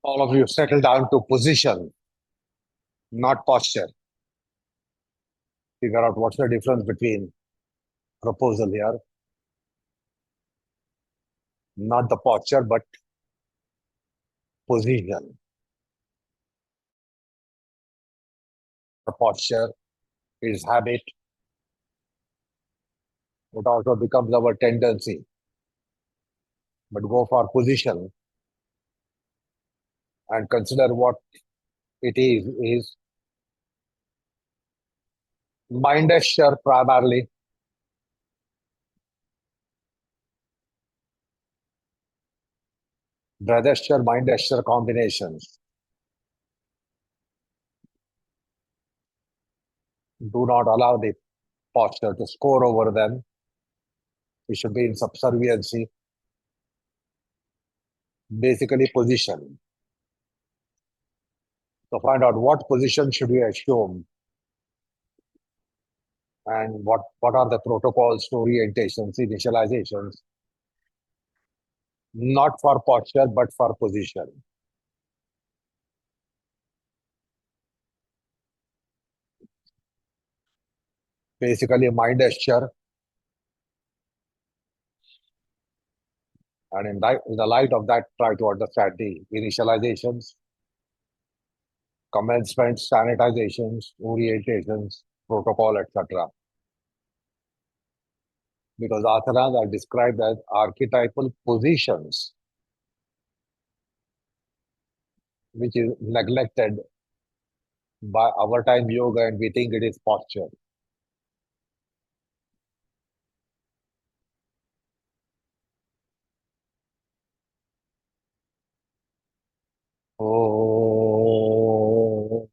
All of you settle down to position, not posture. Figure out what's the difference between proposal here, not the posture, but position. The posture is habit. It also becomes our tendency. But go for position and consider what it is mind gesture primarily, breath gesture, mind gesture combinations. Do not allow the posture to score over them. We should be in subserviency, basically position. So find out what position should we assume and what are the protocols, orientations, initializations, not for posture, but for position. Basically, mind gesture. And in the light of that, try to understand the initializations, commencements, sanitizations, orientations, protocol, etc. Because asanas are described as archetypal positions, which is neglected by our time yoga, and we think it is posture. Oh,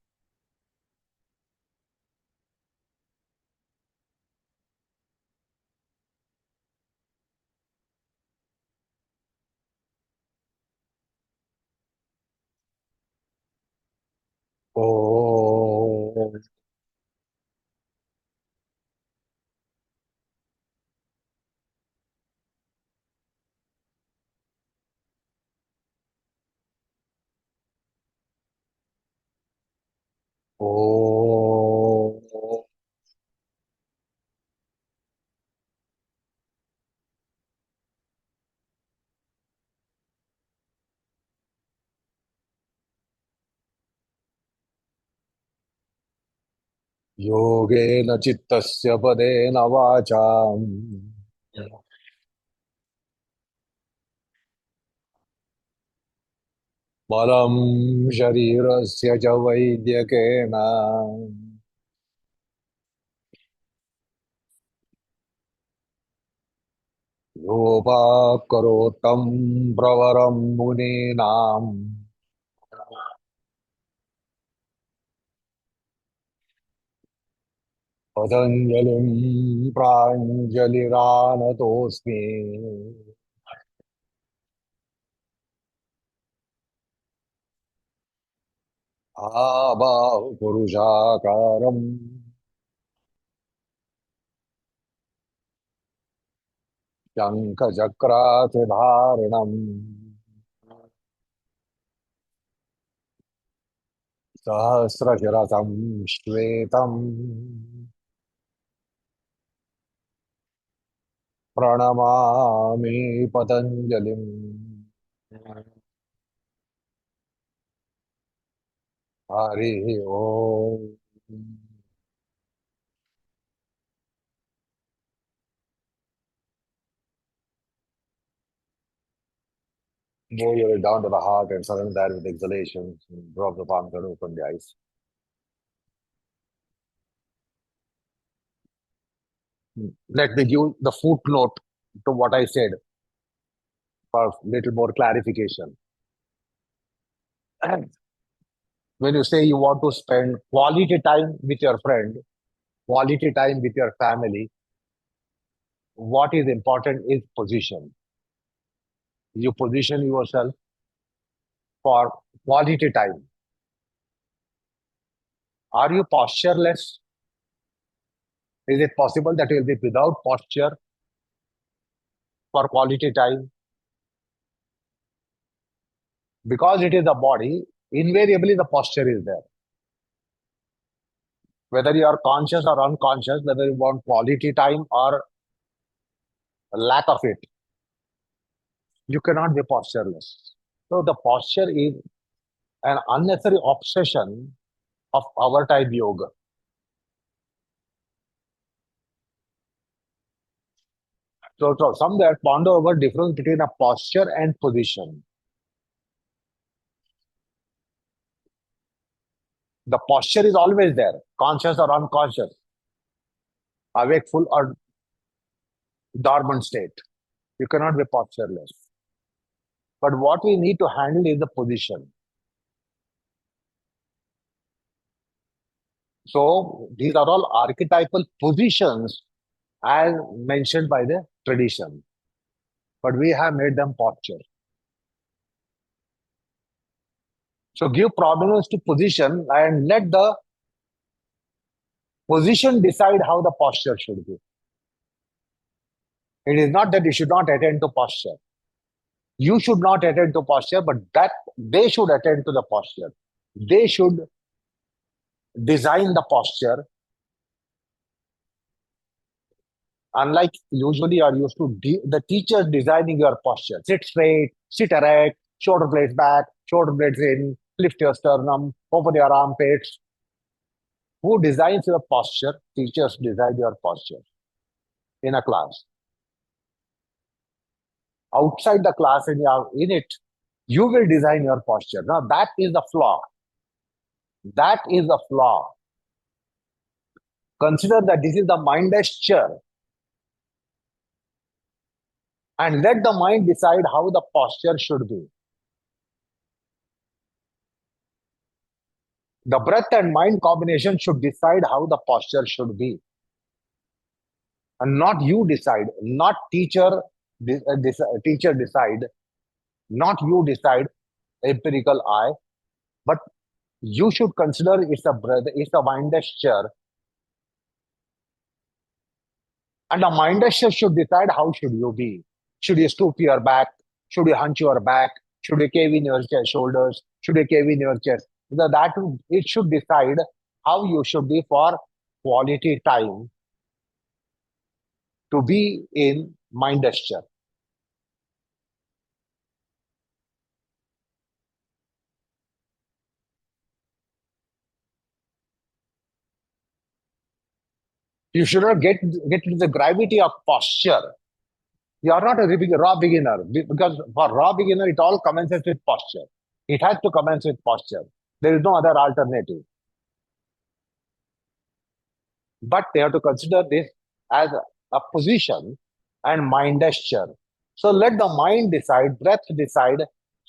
oh, oh. योगेन चित्तस्य पदेन वाचाम् बलं शरीरस्य च वैद्यकेन योपाकरोत्तं प्रवरं मुनीनाम् पतञ्जलिं प्राञ्जलिरानतोऽस्मि आबाहुपुरुषाकारम् शङ्खचक्रातिधारिणम् सहस्रशिरसं श्वेतम् प्रणमामि पतञ्जलिम् हरिः ओम् Move your way down to the heart and surrender that with exhalation. Drop the palms and open the eyes. Let me give the footnote to what I said for a little more clarification. When you say you want to spend quality time with your friend, quality time with your family, what is important is position. You position yourself for quality time. Are you postureless? Is it possible that you will be without posture for quality time? Because it is the body, invariably the posture is there. Whether you are conscious or unconscious, whether you want quality time or lack of it, you cannot be postureless. So the posture is an unnecessary obsession of our type yoga. So somewhere ponder over difference between a posture and position. The posture is always there, conscious or unconscious, awakeful or dormant state. You cannot be postureless. But what we need to handle is the position. So these are all archetypal positions as mentioned by the tradition. But we have made them posture. So give prominence to position and let the position decide how the posture should be. It is not that you should not attend to posture. You should not attend to posture, but that they should attend to the posture. They should design the posture. Unlike usually you are used to the teachers designing your posture. Sit straight, sit erect, shoulder blades back, shoulder blades in, lift your sternum, open your armpits. Who designs your posture? Teachers design your posture in a class. Outside the class and you are in it, you will design your posture. Now that is the flaw. That is the flaw. Consider that this is the mindless chair and let the mind decide how the posture should be. The breath and mind combination should decide how the posture should be. And not you decide, not teacher decide, not you decide, empirical eye, but you should consider it's a breath, it's a mindless chair. And the mindless chair should decide how should you be. Should you stoop your back? Should you hunch your back? Should you cave in your shoulders? Should you cave in your chest? That it should decide how you should be for quality time to be in mind gesture. You should not get into the gravity of posture. You are not a raw beginner because for raw beginner it all commences with posture. It has to commence with posture. There is no other alternative. But they have to consider this as a position and mind gesture. So let the mind decide, breath decide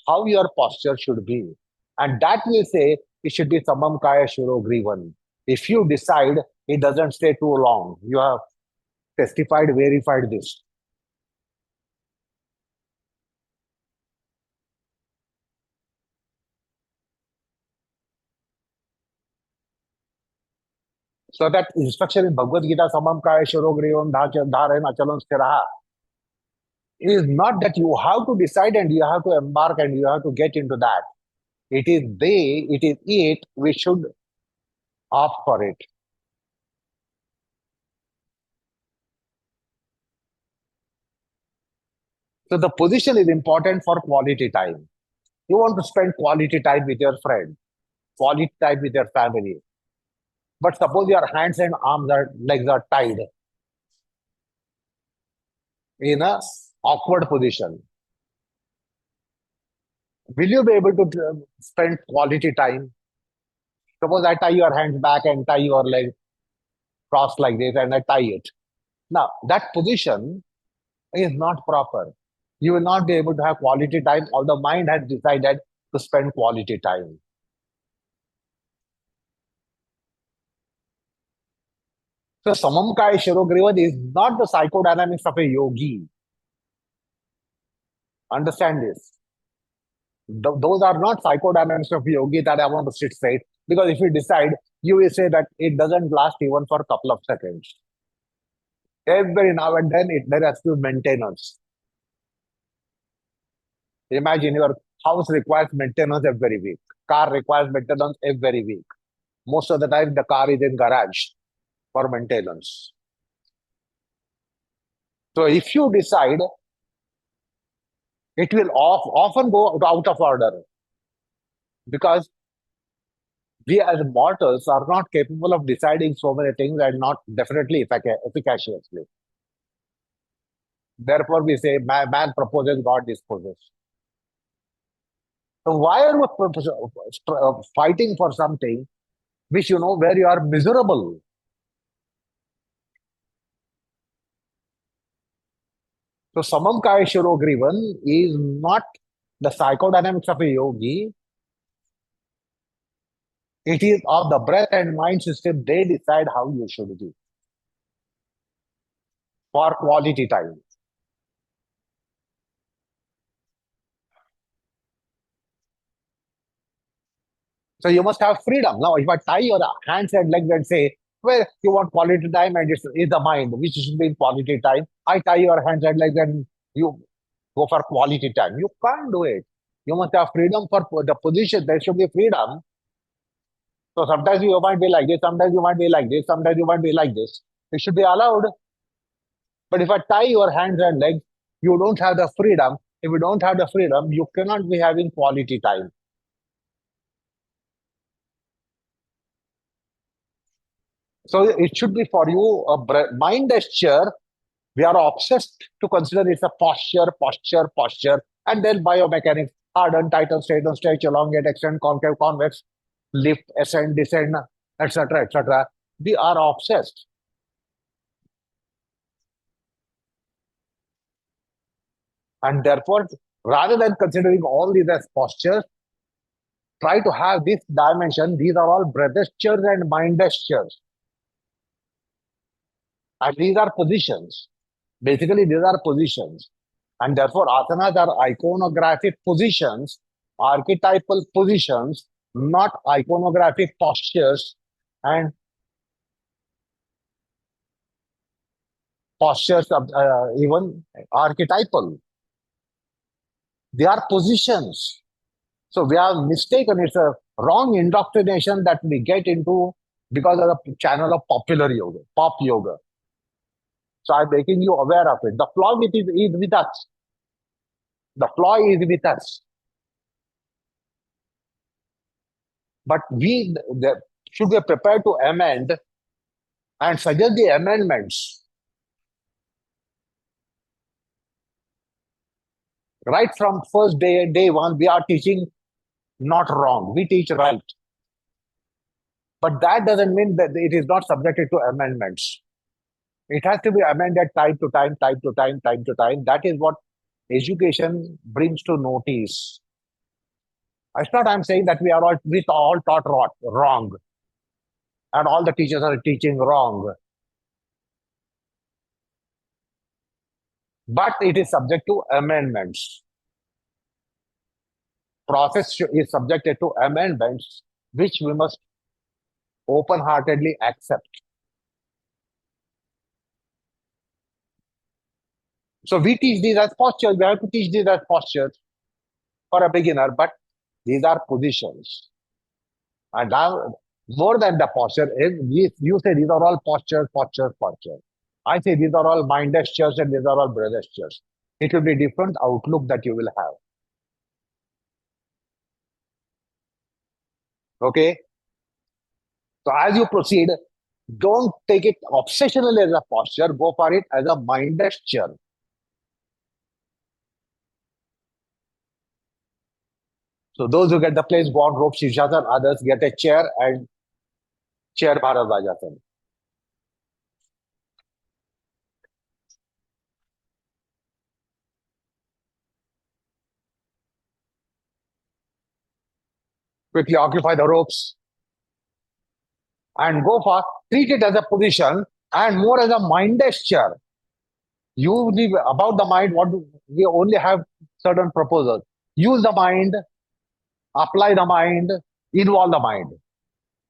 how your posture should be. And that will say it should be Samam Kaya Shuro Grivan. If you decide it doesn't stay too long, you have testified, verified this. So that instruction in Bhagavad Gita, Samam Kaya Shuro Grivan Dharena Chalon Sthiraha, is not that you have to decide and you have to embark and you have to get into that. It is it, we should opt for it. So the position is important for quality time. You want to spend quality time with your friend, quality time with your family. But suppose your hands and arms or legs are tied in a awkward position. Will you be able to spend quality time? Suppose I tie your hands back and tie your legs crossed like this and I tie it. Now, that position is not proper. You will not be able to have quality time, although mind has decided to spend quality time. So Samamkaya Shirogrivan is not the psychodynamics of a yogi. Understand this. Those are not psychodynamics of a yogi that I want to sit straight. Because if you decide, you will say that it doesn't last even for a couple of seconds. Every now and then there has to be maintenance. Imagine your House requires maintenance every week. Car requires maintenance every week. Most of the time, the car is in garage for maintenance. So if you decide, it will often go out of order because we as mortals are not capable of deciding so many things and not definitely efficaciously. Therefore, we say man proposes, God disposes. So why are we fighting for something which you know where you are miserable? So Samam Kaya Shiro Grivan is not the psychodynamics of a yogi. It is of the breath and mind system. They decide how you should be for quality time. So you must have freedom. Now, if I tie your hands and legs and say, well, you want quality time and it's the mind, which should be in quality time. I tie your hands and legs and you go for quality time. You can't do it. You must have freedom for the position. There should be freedom. So sometimes you might be like this, sometimes you might be like this, sometimes you might be like this. It should be allowed. But if I tie your hands and legs, you don't have the freedom. If you don't have the freedom, you cannot be having quality time. So it should be for you a mind gesture. We are obsessed to consider it's a posture, posture, posture, and then biomechanics, harden, tighten, straighten, stretch, elongate, extend, concave, convex, lift, ascend, descend, etc., etc. We are obsessed. And therefore, rather than considering all these as postures, try to have this dimension. These are all breath gestures and mind gestures. And these are positions. Basically, these are positions. And therefore, asanas are iconographic positions, archetypal positions, not iconographic postures and postures of even archetypal. They are positions. So we are mistaken. It's a wrong indoctrination that we get into because of the channel of popular yoga, pop yoga. So I'm making you aware of it. The flaw is with us. The flaw is with us. But should be prepared to amend and suggest the amendments. Right from first day one, we are teaching not wrong. We teach right. But that doesn't mean that it is not subjected to amendments. It has to be amended time to time, time to time, time to time. That is what education brings to notice. It's not I'm saying that we all taught wrong and all the teachers are teaching wrong. But it is subject to amendments. Process is subjected to amendments, which we must open-heartedly accept. So we teach these as postures. We have to teach these as postures for a beginner, but these are positions. And now, more than the posture, you say these are all postures, postures, postures. I say these are all mind gestures and these are all breath gestures. It will be different outlook that you will have. Okay? So as you proceed, don't take it obsessionally as a posture, go for it as a mind gesture. So those who get the place go on rope Shirshasana, others get a chair and chair Bharadvajasana. Quickly occupy the ropes and go for treat it as a position and more as a mind gesture. You leave about the mind, we only have certain proposals. Use the mind, apply the mind, involve the mind.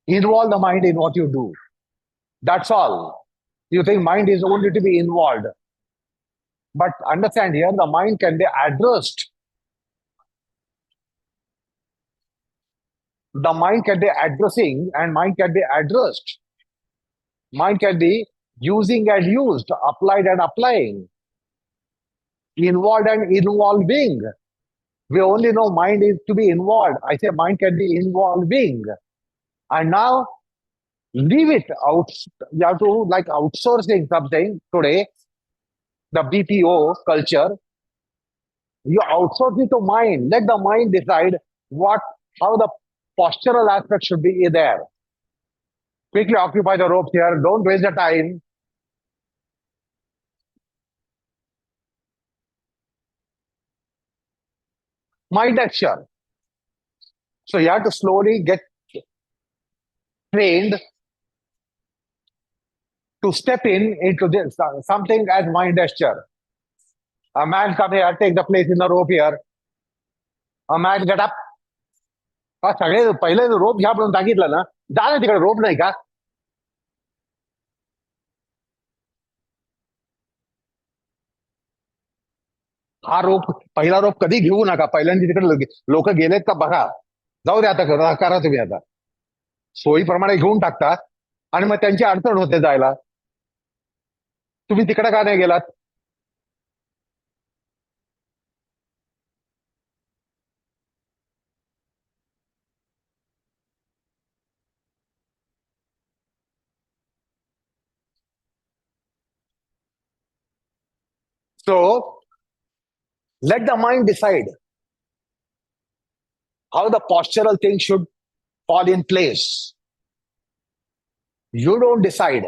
Involve the mind in what you do. That's all. You think mind is only to be involved. But understand here, the mind can be addressed. The mind can be addressing and mind can be addressed. Mind can be using and used, applied and applying, involved and involving. We only know mind is to be involved. I say mind can be involving. And now leave it out. You have to like outsourcing something today, the BPO culture. You outsource it to mind. Let the mind decide what, how the postural aspect should be there. Quickly occupy the ropes here. Don't waste the time. Mind action. So you have to slowly get trained to step in into this something as mind gesture. A man come here, take the place in the rope here. A man get up. हा सगळे पहिले रोप घ्या म्हणून सांगितलं ना, जा ना तिकडे, रोप नाही का? हा रोप, पहिला रोप कधी घेऊ नका. पहिल्यांदा तिकडे लोक गेलेत का बघा. जाऊ दे आता, करा तुम्ही आता. सोयीप्रमाणे घेऊन टाकता आणि मग त्यांची अडचण होते जायला. तुम्ही तिकडे का नाही गेलात? So let the mind decide how the postural thing should fall in place. You don't decide.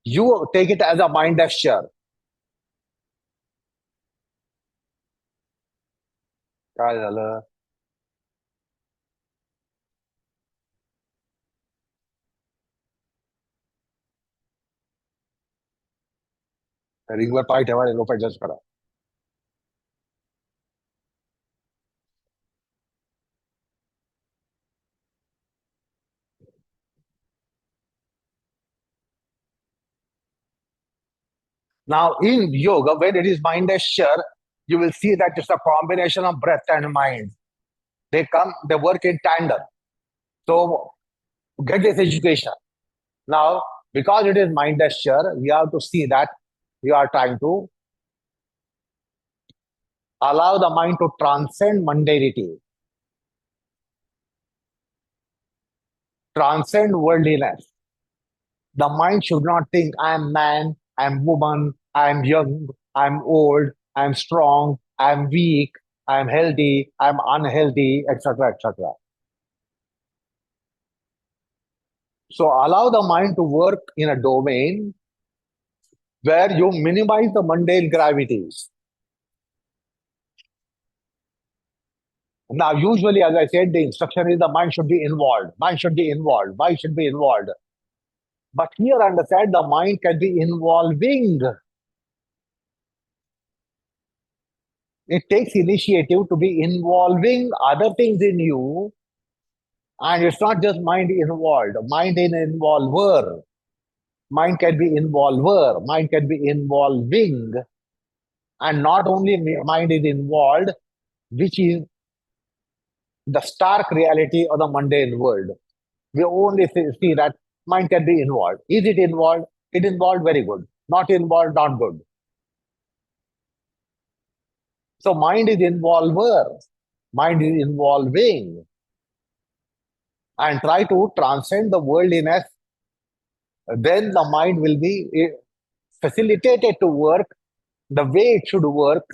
You take it as a mind gesture. काय झालं? रिंगवर पाय ठेवा, रोप ऍडजस्ट करा. Now, in yoga, when it is mind gesture, you will see that it's a combination of breath and mind. They work in tandem. So, get this education. Now, because it is mind gesture, we have to see that you are trying to allow the mind to transcend mundanity, transcend worldliness. The mind should not think, I am man, I am woman, I am young, I am old, I am strong, I am weak, I am healthy, I am unhealthy, etc., etc. So allow the mind to work in a domain where you minimize the mundane gravities. Now, usually, as I said, the instruction is the mind should be involved. Mind should be involved. Mind should be involved. But here, understand, the mind can be involving. It takes initiative to be involving other things in you. And it's not just mind involved, mind in involver. Mind can be involver. Mind can be involving. And not only mind is involved, which is the stark reality of the mundane world. We only see that mind can be involved. Is it involved? It involved, very good. Not involved, not good. So mind is involver. Mind is involving. And try to transcend the worldliness. Then the mind will be facilitated to work the way it should work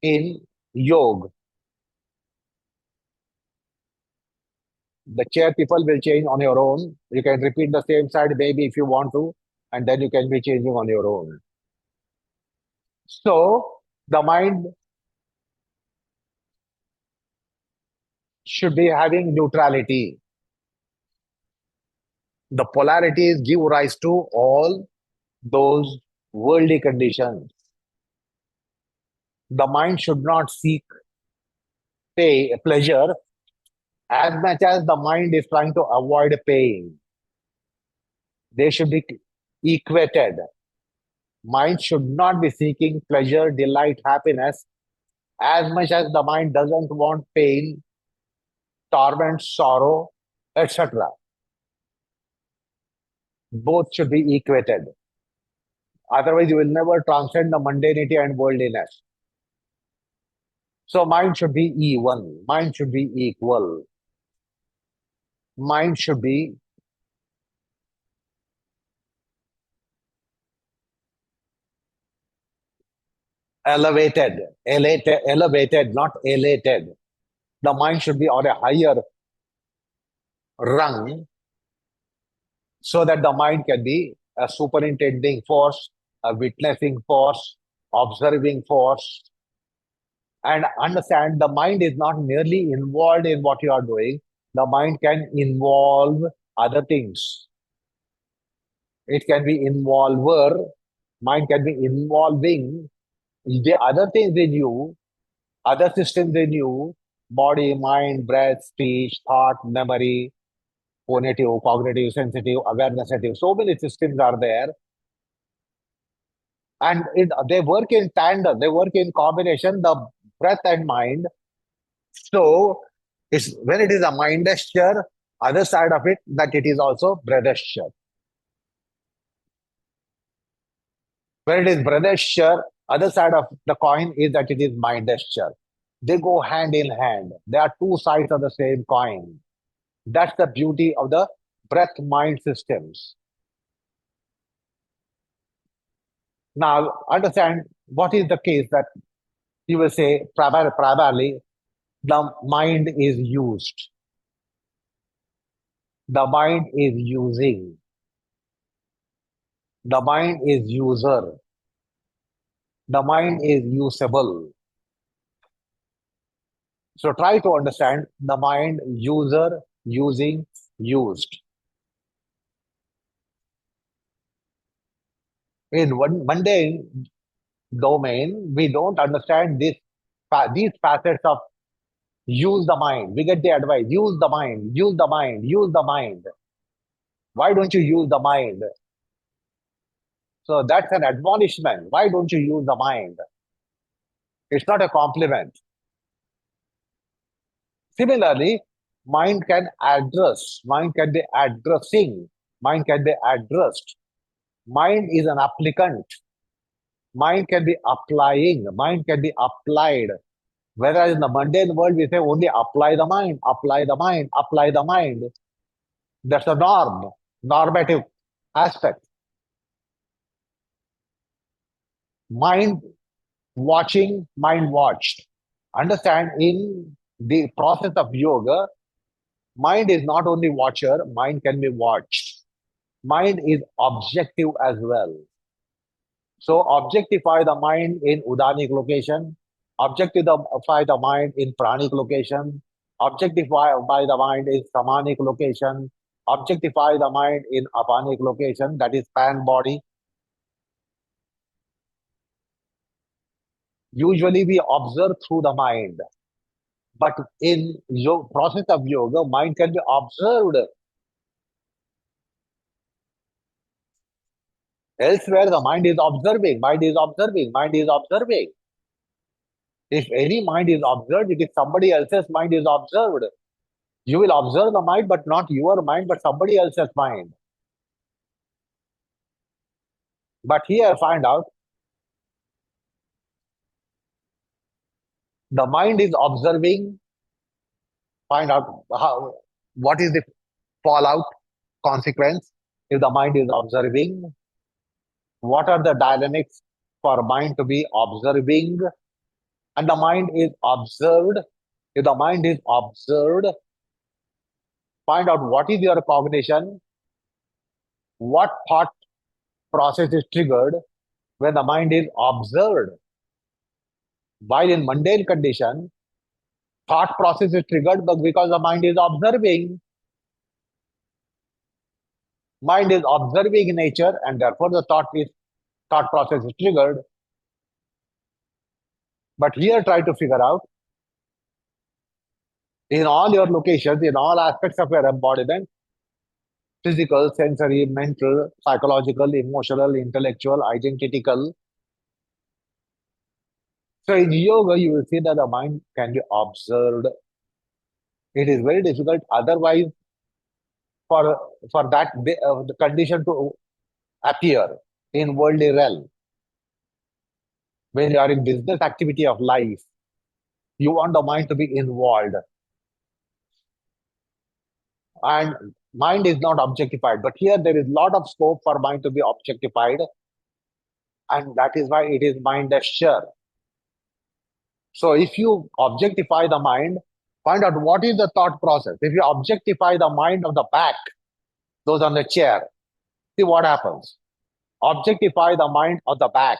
in yoga. The chair people will change on your own. You can repeat the same side maybe if you want to, and then you can be changing on your own. So the mind should be having neutrality. The polarities give rise to all those worldly conditions. The mind should not seek pleasure as much as the mind is trying to avoid pain. They should be equated. Mind should not be seeking pleasure, delight, happiness as much as the mind doesn't want pain torment, sorrow, etc. Both should be equated. Otherwise, you will never transcend the mundanity and worldliness. So mind should be even. Mind should be equal. Mind should be elevated, not elated. The mind should be on a higher rung so that the mind can be a superintending force, a witnessing force, observing force, and understand the mind is not merely involved in what you are doing. The mind can involve other things. It can be involver, mind can be involving the other things in you, other systems in you, body, mind, breath, speech, thought, memory, cognitive, sensitive, awareness, sensitive. So many systems are there. And they work in tandem, they work in combination, the breath and mind. So it's when it is a mindesture, other side of it, that it is also breathesture. When it is breathesture, other side of the coin is that it is mindesture. They go hand in hand. They are two sides of the same coin. That's the beauty of the breath mind systems. Now, understand what is the case that you will say primarily the mind is used. The mind is using. The mind is user. The mind is usable. So try to understand the mind user, using, used. In one mundane domain, we don't understand these facets of use the mind. We get the advice, use the mind, use the mind, use the mind. Why don't you use the mind? So that's an admonishment. Why don't you use the mind? It's not a compliment. Similarly, mind can be addressing, mind can be addressed. Mind is an applicant. Mind can be applying, mind can be applied. Whereas in the mundane world, we say only apply the mind, apply the mind, apply the mind. That's a normative aspect. Mind watching, mind watched. Understand in the process of yoga, mind is not only watcher, mind can be watched. Mind is objective as well. So objectify the mind in udanic location, objectify the mind in pranic location, objectify by the mind in samanic location, objectify the mind in apanic location, that is pan body. Usually we observe through the mind, but in your process of yoga, mind can be observed. Elsewhere, the mind is observing, mind is observing, mind is observing. If any mind is observed, it is somebody else's mind is observed. You will observe the mind, but not your mind, but somebody else's mind. But here, find out the mind is observing. Find out what is the fallout consequence if the mind is observing. What are the dynamics for mind to be observing? And the mind is observed. If the mind is observed, find out what is your cognition, what thought process is triggered when the mind is observed. While in mundane condition, thought process is triggered because the mind is observing. Mind is observing nature, and therefore the thought process is triggered. But here, try to figure out in all your locations, in all aspects of your embodiment, physical, sensory, mental, psychological, emotional, intellectual, identical. So in yoga, you will see that the mind can be observed. It is very difficult otherwise for that the condition to appear in worldly realm. When you are in business activity of life, you want the mind to be involved, and mind is not objectified. But here there is lot of scope for mind to be objectified, and that is why it is mind gesture. So if you objectify the mind, find out what is the thought process. If you objectify the mind of the back, those on the chair, see what happens. Objectify the mind of the back.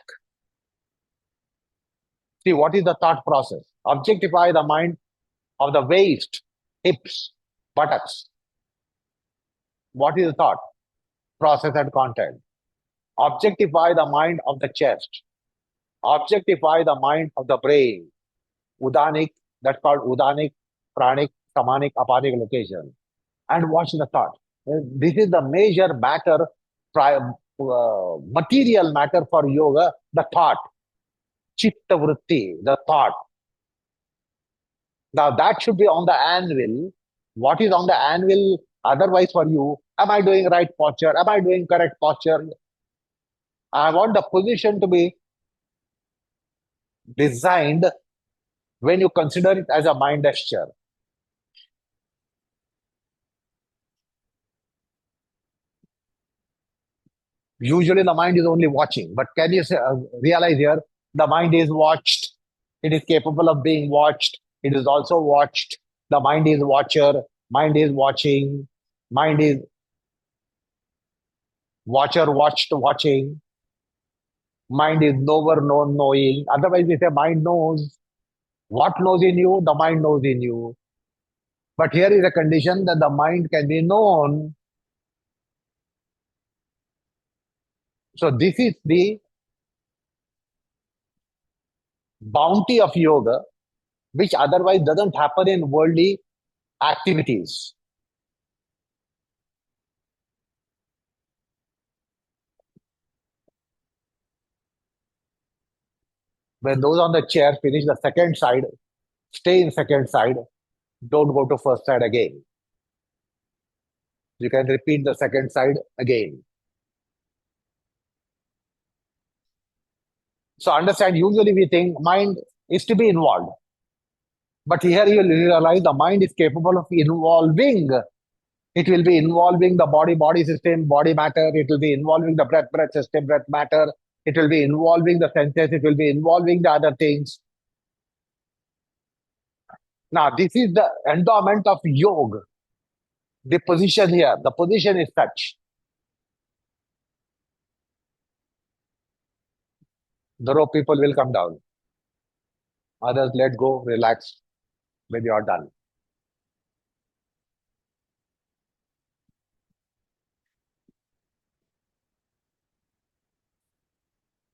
See what is the thought process. Objectify the mind of the waist, hips, buttocks. What is the thought process and content? Objectify the mind of the chest. Objectify the mind of the brain. Udanic, that's called Udanic, Pranic, Samanic, Apanic location. And watch the thought. This is the major matter, material matter for yoga, the thought. Chitta vritti, the thought. Now that should be on the anvil. What is on the anvil otherwise for you? Am I doing right posture? Am I doing correct posture? I want the position to be designed when you consider it as a mind gesture. Usually the mind is only watching, but can you realize here the mind is watched? It is capable of being watched. It is also watched. The mind is watcher. Mind is watching. Mind is watcher, watched, watching. Mind is knower, known, knowing. Otherwise, we say mind knows. What knows in you? The mind knows in you. But here is a condition that the mind can be known. So this is the bounty of yoga, which otherwise doesn't happen in worldly activities. When those on the chair finish the second side, stay in second side, don't go to first side again. You can repeat the second side again. So understand, usually we think mind is to be involved. But here you realize the mind is capable of involving. It will be involving the body system, body matter. It will be involving the breath system, breath matter. It will be involving the senses. It will be involving the other things. Now, this is the endowment of yoga. The position here, the position is such. The rope people will come down. Others let go, relax when you are done.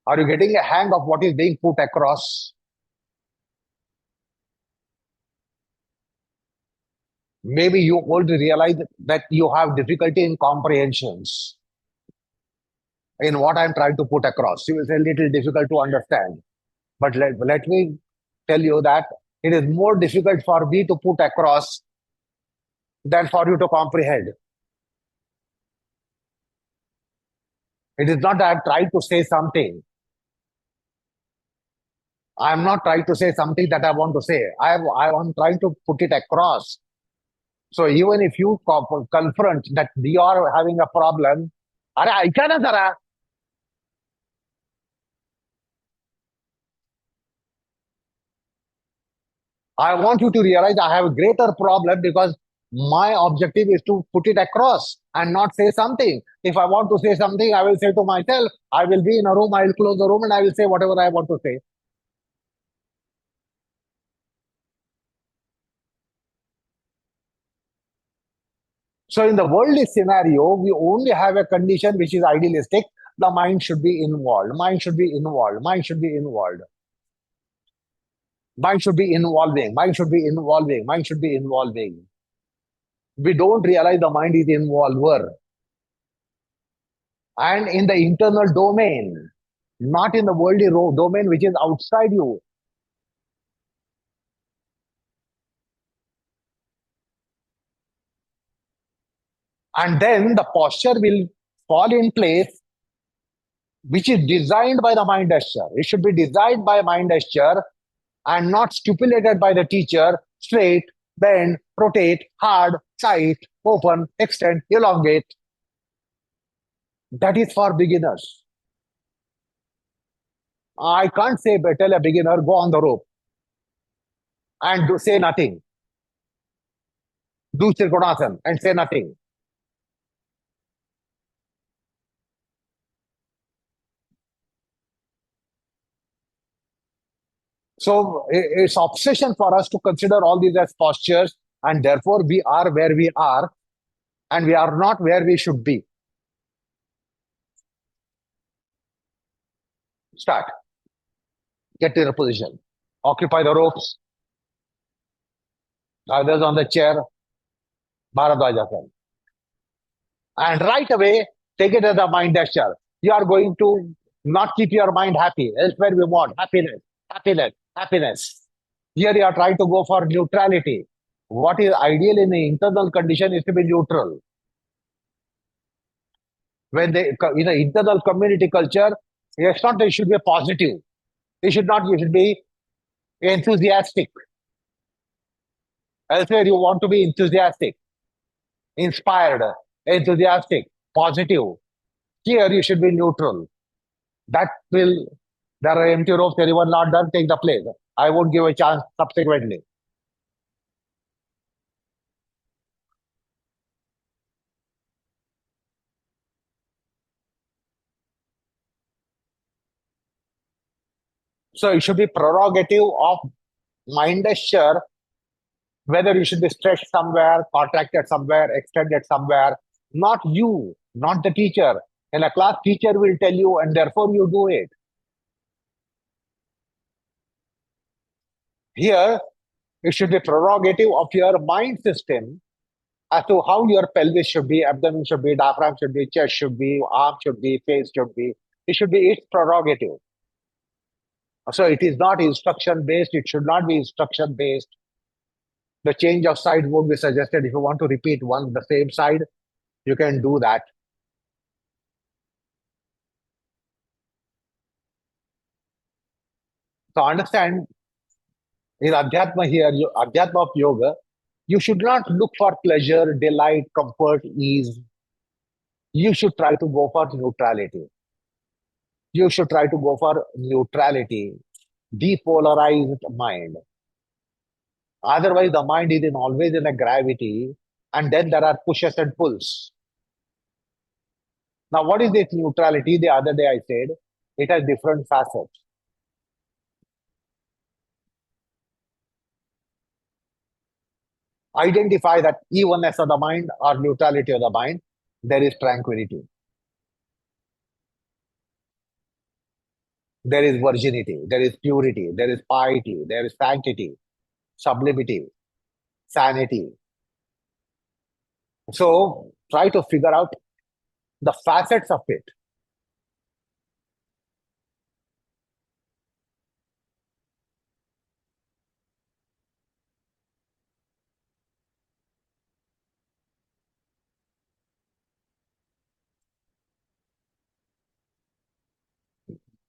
Are you getting a hang of what is being put across? Maybe you only realize that you have difficulty in comprehensions in what I'm trying to put across. You will say a little difficult to understand. But let me tell you that it is more difficult for me to put across than for you to comprehend. It is not that I'm trying to say something. I'm not trying to say something that I want to say. I am trying to put it across. So even if you confront that you are having a problem, अरे ऐका ना जरा. I want you to realize I have a greater problem because my objective is to put it across and not say something. If I want to say something, I will say to myself, I will be in a room, I will close the room and I will say whatever I want to say. So in the worldly scenario, we only have a condition which is idealistic. The mind should be involved. Mind should be involved. Mind should be involved. Mind should be involving. Mind should be involving. Mind should be involving. We don't realize the mind is involver. And in the internal domain, not in the worldly domain which is outside you. And then the posture will fall in place, which is designed by the mind gesture. It should be designed by mind gesture and not stipulated by the teacher. Straight, bend, rotate, hard, tight, open, extend, elongate. That is for beginners. I can't say, tell a beginner, go on the rope and say nothing. Do Trikonasana and say nothing. So it's obsession for us to consider all these as postures, and therefore we are where we are, and we are not where we should be. Start. Get in a position. Occupy the ropes. Others on the chair. Bharadwaj. And right away, take it as a mind gesture. You are going to not keep your mind happy. Elsewhere we want happiness, happiness, happiness. Here you are trying to go for neutrality. What is ideal in the internal condition is to be neutral. When they in the internal community culture, it's not that it should be positive. It should not, you should be enthusiastic. Elsewhere you want to be enthusiastic, inspired, enthusiastic, positive. Here you should be neutral. That will, there are empty ropes, anyone not done, take the place. I won't give a chance subsequently. So it should be prerogative of mind gesture whether you should be stretched somewhere, contracted somewhere, extended somewhere. Not you, not the teacher. In a class, teacher will tell you, and therefore you do it. Here, it should be prerogative of your mind system as to how your pelvis should be, abdomen should be, diaphragm should be, chest should be, arm should be, face should be. It should be its prerogative. So it is not instruction based. It should not be instruction based. The change of side would be suggested. If you want to repeat the same side, you can do that. So understand in Adhyatma here, Adhyatma of yoga, you should not look for pleasure, delight, comfort, ease. You should try to go for neutrality. You should try to go for neutrality, depolarized mind. Otherwise, the mind is always in a gravity, and then there are pushes and pulls. Now, what is this neutrality? The other day I said it has different facets. Identify that evenness of the mind or neutrality of the mind, there is tranquility, there is virginity, there is purity, there is piety, there is sanctity, sublimity, sanity. So try to figure out the facets of it.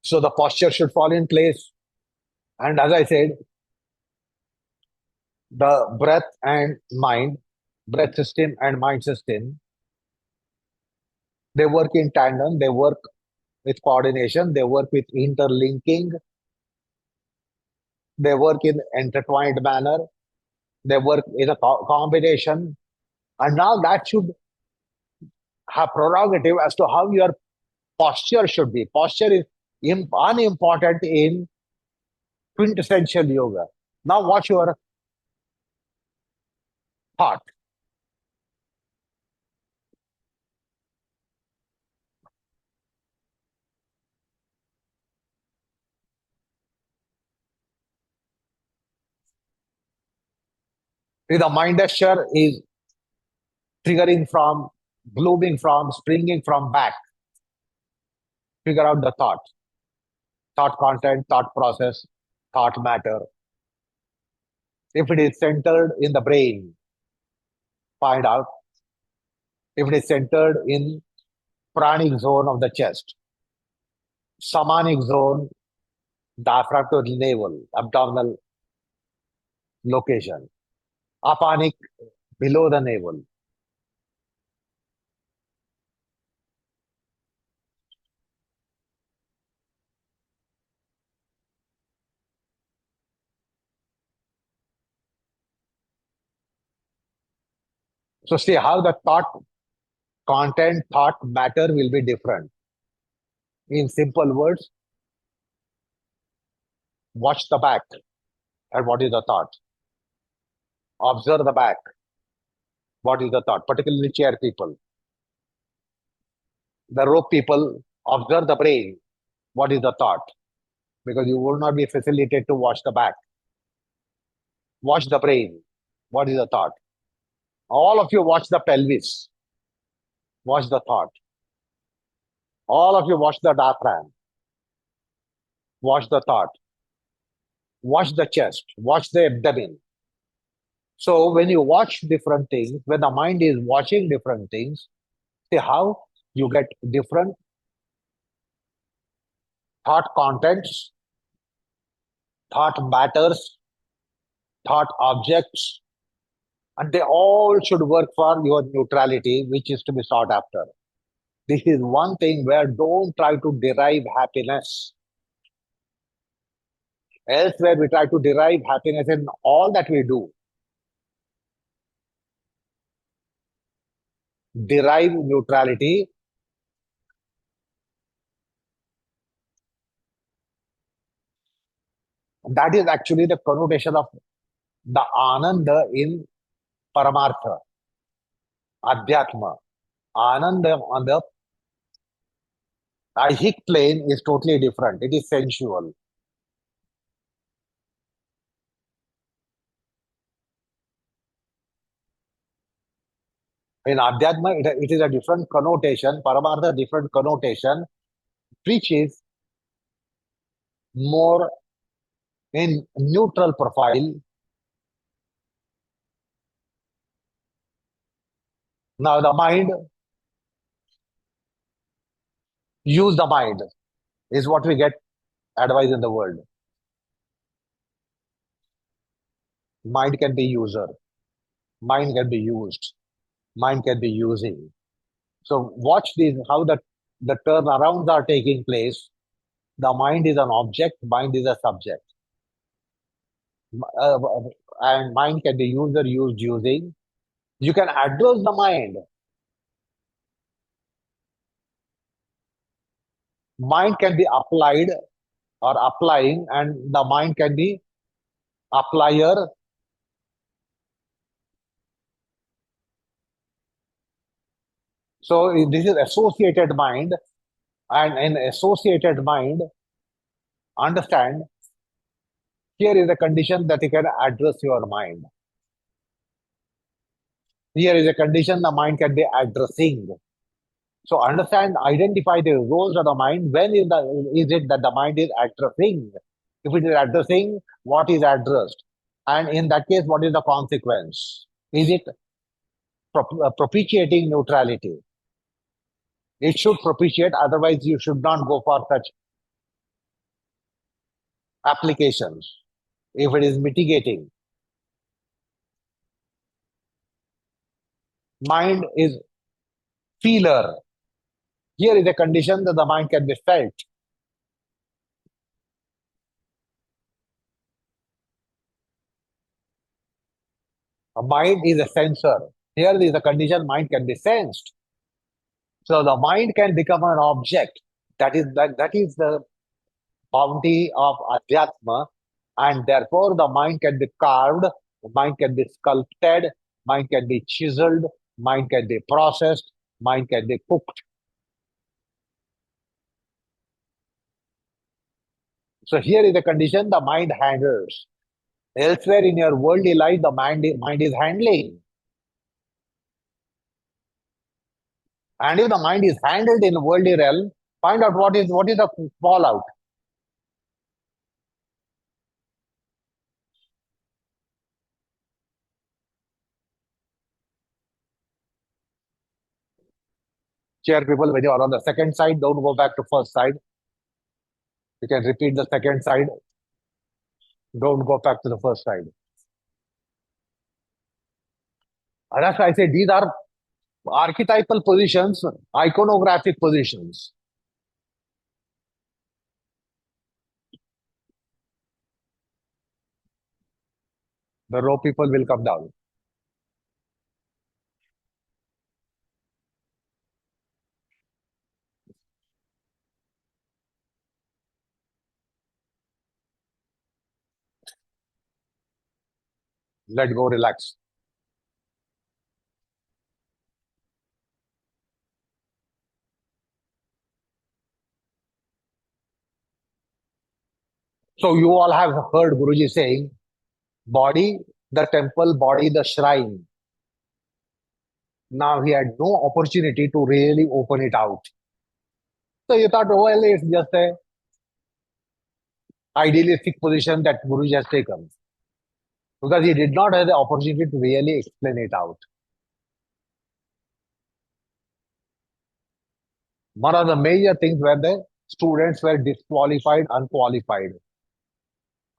So the posture should fall in place. And as I said, the breath and mind, breath system and mind system, they work in tandem, they work with coordination, they work with interlinking, they work in intertwined manner, they work in a combination. And now that should have prerogative as to how your posture should be. Posture is unimportant in quintessential yoga. Now, what's your thought? If the mind gesture is triggering from, blooming from, springing from back, figure out the thought content, thought process, thought matter. If it is centered in the brain, find out. if it is centered in pranic zone of the chest, shamanic zone, diaphragm to navel, abdominal location, apanic below the navel. So see how the thought content, thought matter will be different. In simple words, watch the back and what is the thought. Observe the back, what is the thought, particularly chair people. The rope people, observe the brain, what is the thought, because you will not be facilitated to watch the back. Watch the brain, what is the thought. All of you watch the pelvis, watch the thought. All of you watch the diaphragm, watch the thought. Watch the chest, watch the abdomen. So when you watch different things, when the mind is watching different things, see how you get different thought contents, thought matters, thought objects, and they all should work for your neutrality, which is to be sought after. This is one thing where don't try to derive happiness. Elsewhere, we try to derive happiness in all that we do. Derive neutrality. That is actually the connotation of the ananda in paramartha, adhyatma. Ananda on the aihic plane is totally different. It is sensual. In adhyatma, it is a different connotation. Paramartha, different connotation, which is more in neutral profile. Now the mind, use the mind is what we get advice in the world. Mind can be user. Mind can be used. Mind can be using. So watch these, how the turnarounds are taking place. The mind is an object, mind is a subject. Uh, and mind can be user, used, using. You can address the mind. Mind can be applied or applying, and the mind can be applier. So this is associated mind, and in associated mind, understand here is a condition that you can address your mind. Here is a condition the mind can be addressing. So understand, identify the roles of the mind. When is it that the mind is addressing? If it is addressing, what is addressed? And in that case, what is the consequence? Is it propitiating neutrality? It should propitiate, otherwise you should not go for such applications. If it is mitigating, mind is feeler. Here is a condition that the mind can be felt. A mind is a sensor. Here is a condition mind can be sensed. So the mind can become an object. That is the bounty of adhyatma, and therefore the mind can be carved, mind can be sculpted, mind can be chiseled, mind can be processed, mind can be cooked. So here is the condition the mind handles. Elsewhere in your worldly life, the mind is handling. And if the mind is handled in worldly realm, find out what is the fallout. Chair people, when you are on the second side, don't go back to first side. You can repeat the second side. Don't go back to the first side. And that's why I say these are archetypal positions, iconographic positions. The row people will come down. Let go, relax. So you all have heard Guruji saying, body, the temple, body, the shrine. Now he had no opportunity to really open it out. So you thought, well, it's just a idealistic position that Guruji has taken. Because he did not have the opportunity to really explain it out. One of the major things where the students were disqualified, unqualified,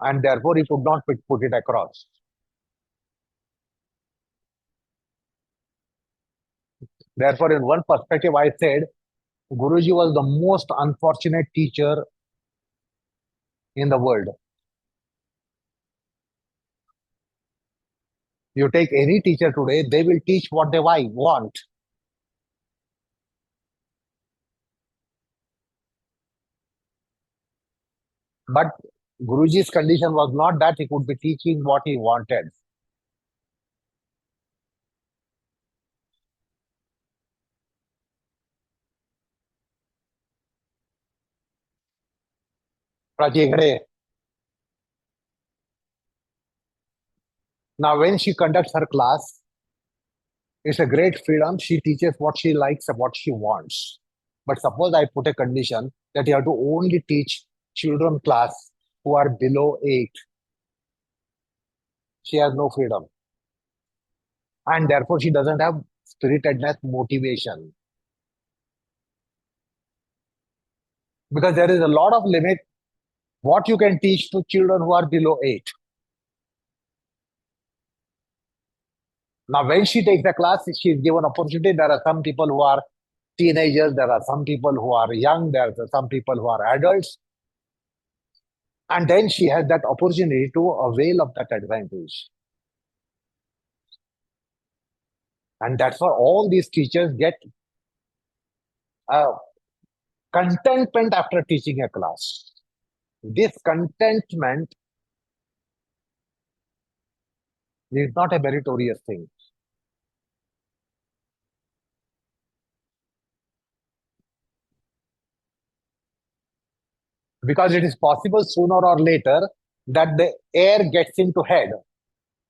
and therefore he could not put it across. Therefore, in one perspective, I said Guruji was the most unfortunate teacher in the world. You take any teacher today, they will teach what they want. But Guruji's condition was not that he could be teaching what he wanted. Prachigade. Now, when she conducts her class, it's a great freedom. She teaches what she likes and what she wants. But suppose I put a condition that you have to only teach children class who are below 8. She has no freedom. And therefore, she doesn't have spiritedness, motivation. Because there is a lot of limit what you can teach to children who are below 8. Now, when she takes the class, she is given opportunity. There are some people who are teenagers, there are some people who are young, there are some people who are adults. And then she has that opportunity to avail of that advantage. And that's why all these teachers get contentment after teaching a class. This contentment is not a meritorious thing. Because it is possible sooner or later that the air gets into head,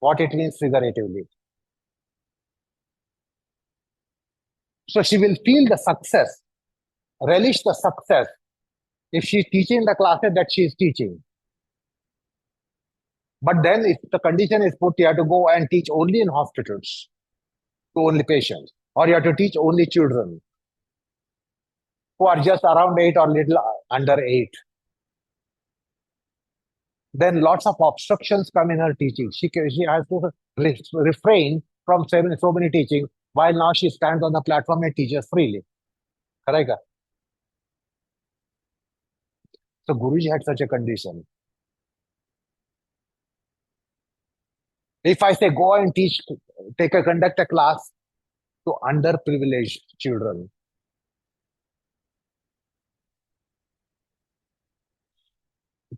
what it means figuratively. So she will feel the success, relish the success if she's teaching the classes that she is teaching. But then if the condition is put, you have to go and teach only in hospitals to only patients, or you have to teach only children who are just around 8 or little under 8. Then lots of obstructions come in her teaching. She has to refrain from so many teaching, while now she stands on the platform and teaches freely. Correct? So Guruji had such a condition. If I say go and teach, conduct a class to underprivileged children,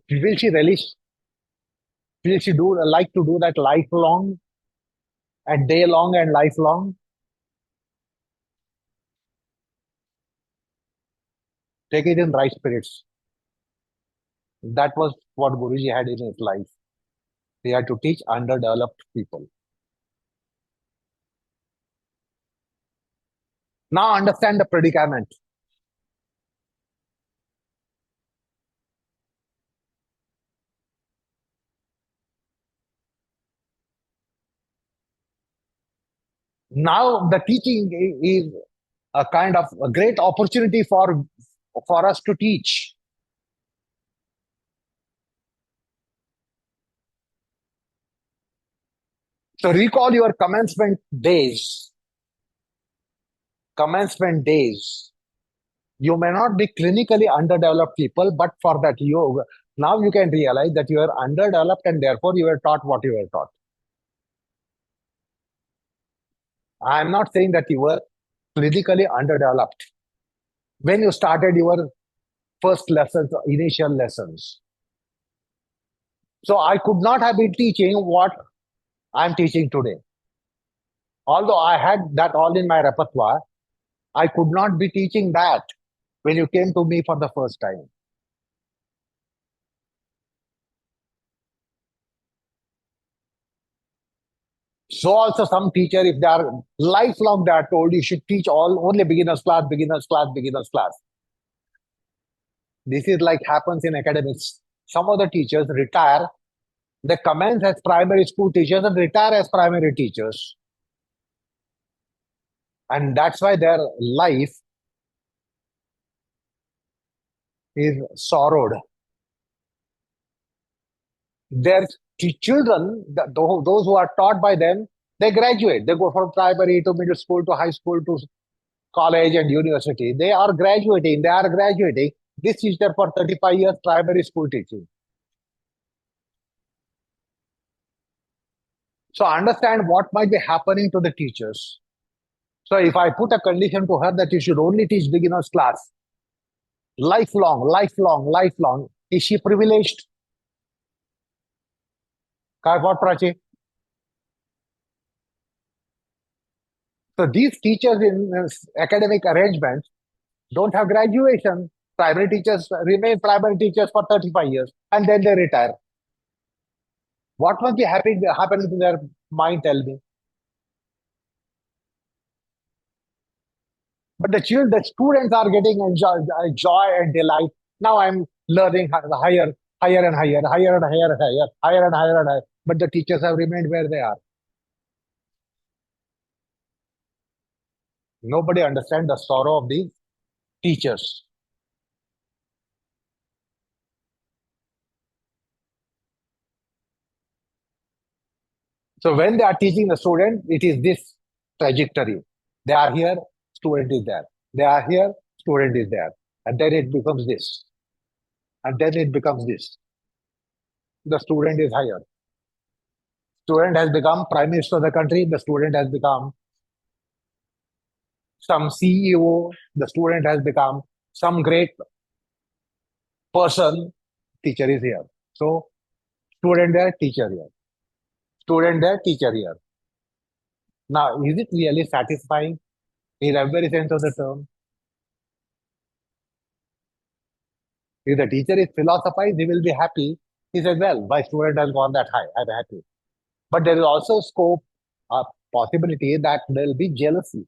will she relish? Will she like to do that lifelong and day long and lifelong? Take it in right spirits. That was what Guruji had in his life. He had to teach underdeveloped people. Now understand the predicament. Now the teaching is a kind of a great opportunity for us to teach. So recall your days. Commencement days. You may not be clinically underdeveloped people, but for that you now you can realize that you are underdeveloped and therefore you were taught what you were taught. I am not saying that you were clinically underdeveloped. When you started your first lessons, initial lessons. So I could not have been teaching what I'm teaching today. Although I had that all in my repertoire, I could not be teaching that when you came to me for the first time. So also some teacher, if they are lifelong, they are told you should teach all only beginners class, beginners class, beginners class. This is like happens in academics. Some of the teachers retire, they commence as primary school teachers and retire as primary teachers. And that's why their life is sorrowed. Their children, those who are taught by them, they graduate. They go from primary to middle school to high school to college and university. They are graduating. They are graduating. This teacher for 35 years primary school teaching. So understand what might be happening to the teachers. So if I put a condition to her that you should only teach beginners class, lifelong, lifelong, lifelong, is she privileged? What, Prachi? So these teachers in academic arrangements don't have graduation. Primary teachers remain primary teachers for 35 years and then they retire. What must be happening to their mind, tell me? But the students are getting joy and delight. Now I'm learning higher, higher and higher, higher and higher, higher, higher and higher and higher. But the teachers have remained where they are. Nobody understands the sorrow of the teachers. So when they are teaching the student, it is this trajectory. They are here, student is there. They are here, student is there. And then it becomes this. And then it becomes this. The student is higher. Student has become prime minister of the country. The student has become some CEO. The student has become some great person. Teacher is here. So student there, teacher here. Student there, teacher here. Now, is it really satisfying in every sense of the term? If the teacher is philosophized, he will be happy. He says, well, my student has gone that high. I'm happy. But there is also scope, a possibility that there will be jealousy.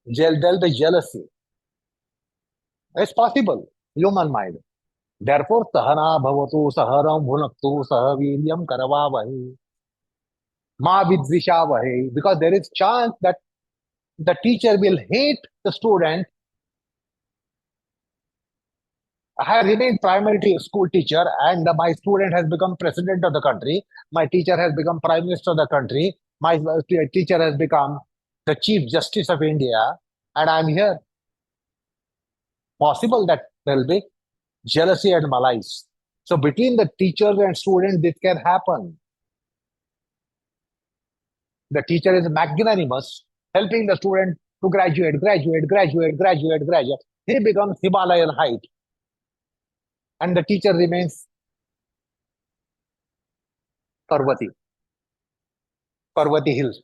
There'll be jealousy. It's possible. Human mind. Therefore, sahana bhavatu saharam bhunaktu sahaviryam karavavahi ma vidvishavahi. Because there is chance that the teacher will hate the student. I have remained primary school teacher and my student has become president of the country. My teacher has become prime minister of the country. My teacher has become the chief justice of India and I'm here. Possible that there will be jealousy and malice. So between the teachers and students, this can happen. The teacher is magnanimous, helping the student to graduate, graduate, graduate, graduate, graduate. He becomes Himalayan height. And the teacher remains Parvati, Parvati Hills.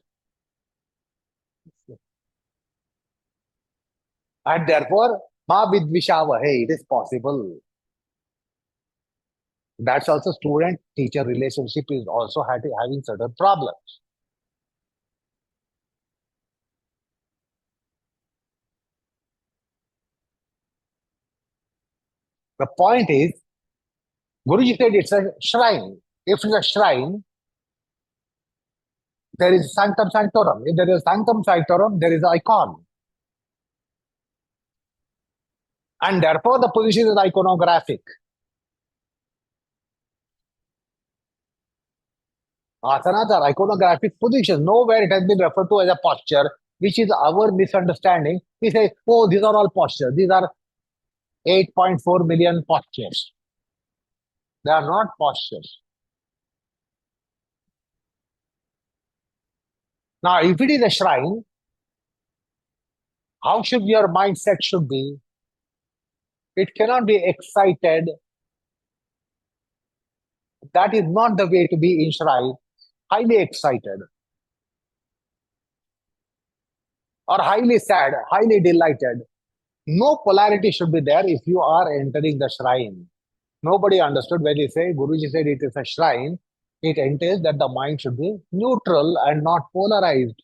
And therefore, Ma Vidvishava, hey, it is possible. That's also student-teacher relationship is also having certain problems. The point is, Guruji said it's a shrine. If it's a shrine, There is sanctum sanctorum. If there is sanctum sanctorum, there is icon. And therefore, the position is iconographic. Asanas are iconographic positions. Nowhere it has been referred to as a posture, which is our misunderstanding. We say, oh, these are all postures. These are 8.4 million postures. They are not postures. Now, if it is a shrine, how should your mindset should be? It cannot be excited. That is not the way to be in shrine. Highly excited or highly sad, highly delighted. No polarity should be there if you are entering the shrine. Nobody understood when they say, Guruji said it is a shrine. It entails that the mind should be neutral and not polarized.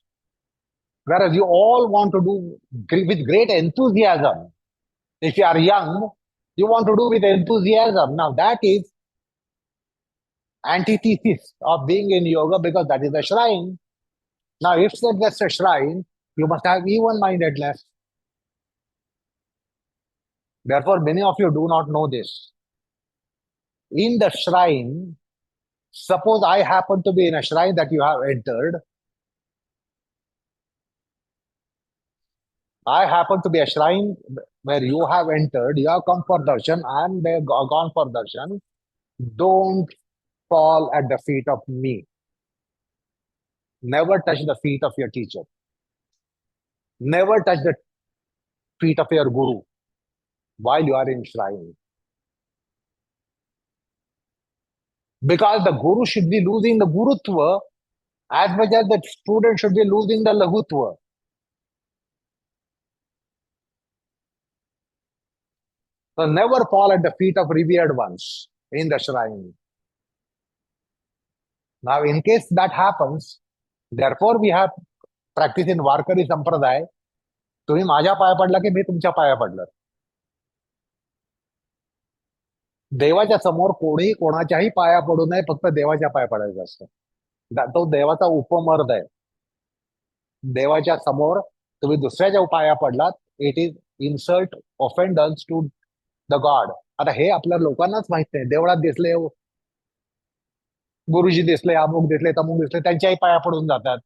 Whereas you all want to do with great enthusiasm. If you are young, you want to do with enthusiasm. Now that is antithesis of being in yoga because that is a shrine. Now, if that's a shrine, you must have even-mindedness. Therefore, many of you do not know this. In the shrine, suppose I happen to be in a shrine that you have entered. I happen to be a shrine where you have entered. You have come for darshan. I am there gone for darshan. Don't fall at the feet of me. Never touch the feet of your teacher. Never touch the feet of your guru while you are in shrine. Because the guru should be losing the gurutva as much as the student should be losing the lagutva. So never fall at the feet of revered ones in the shrine. Now, in case that happens, therefore we have practice in वारकरी संप्रदाय. तुम्ही माझ्या पाया पडला की मी तुमच्या पाया पडलं. देवाच्या समोर कोणी कोणाच्याही पाया पडू नये, फक्त देवाच्या पाया पडायचं असतं. तो देवाचा उपमर्द आहे. देवाच्या समोर तुम्ही दुसऱ्याच्या पाया पडलात, it is insult offence to the god. आता हे आपल्या लोकांनाच माहित नाही. देवळात दिसले, गुरुजी दिसले, अमुक दिसले, तमुक दिसले, त्यांच्याही पाया पडून जातात.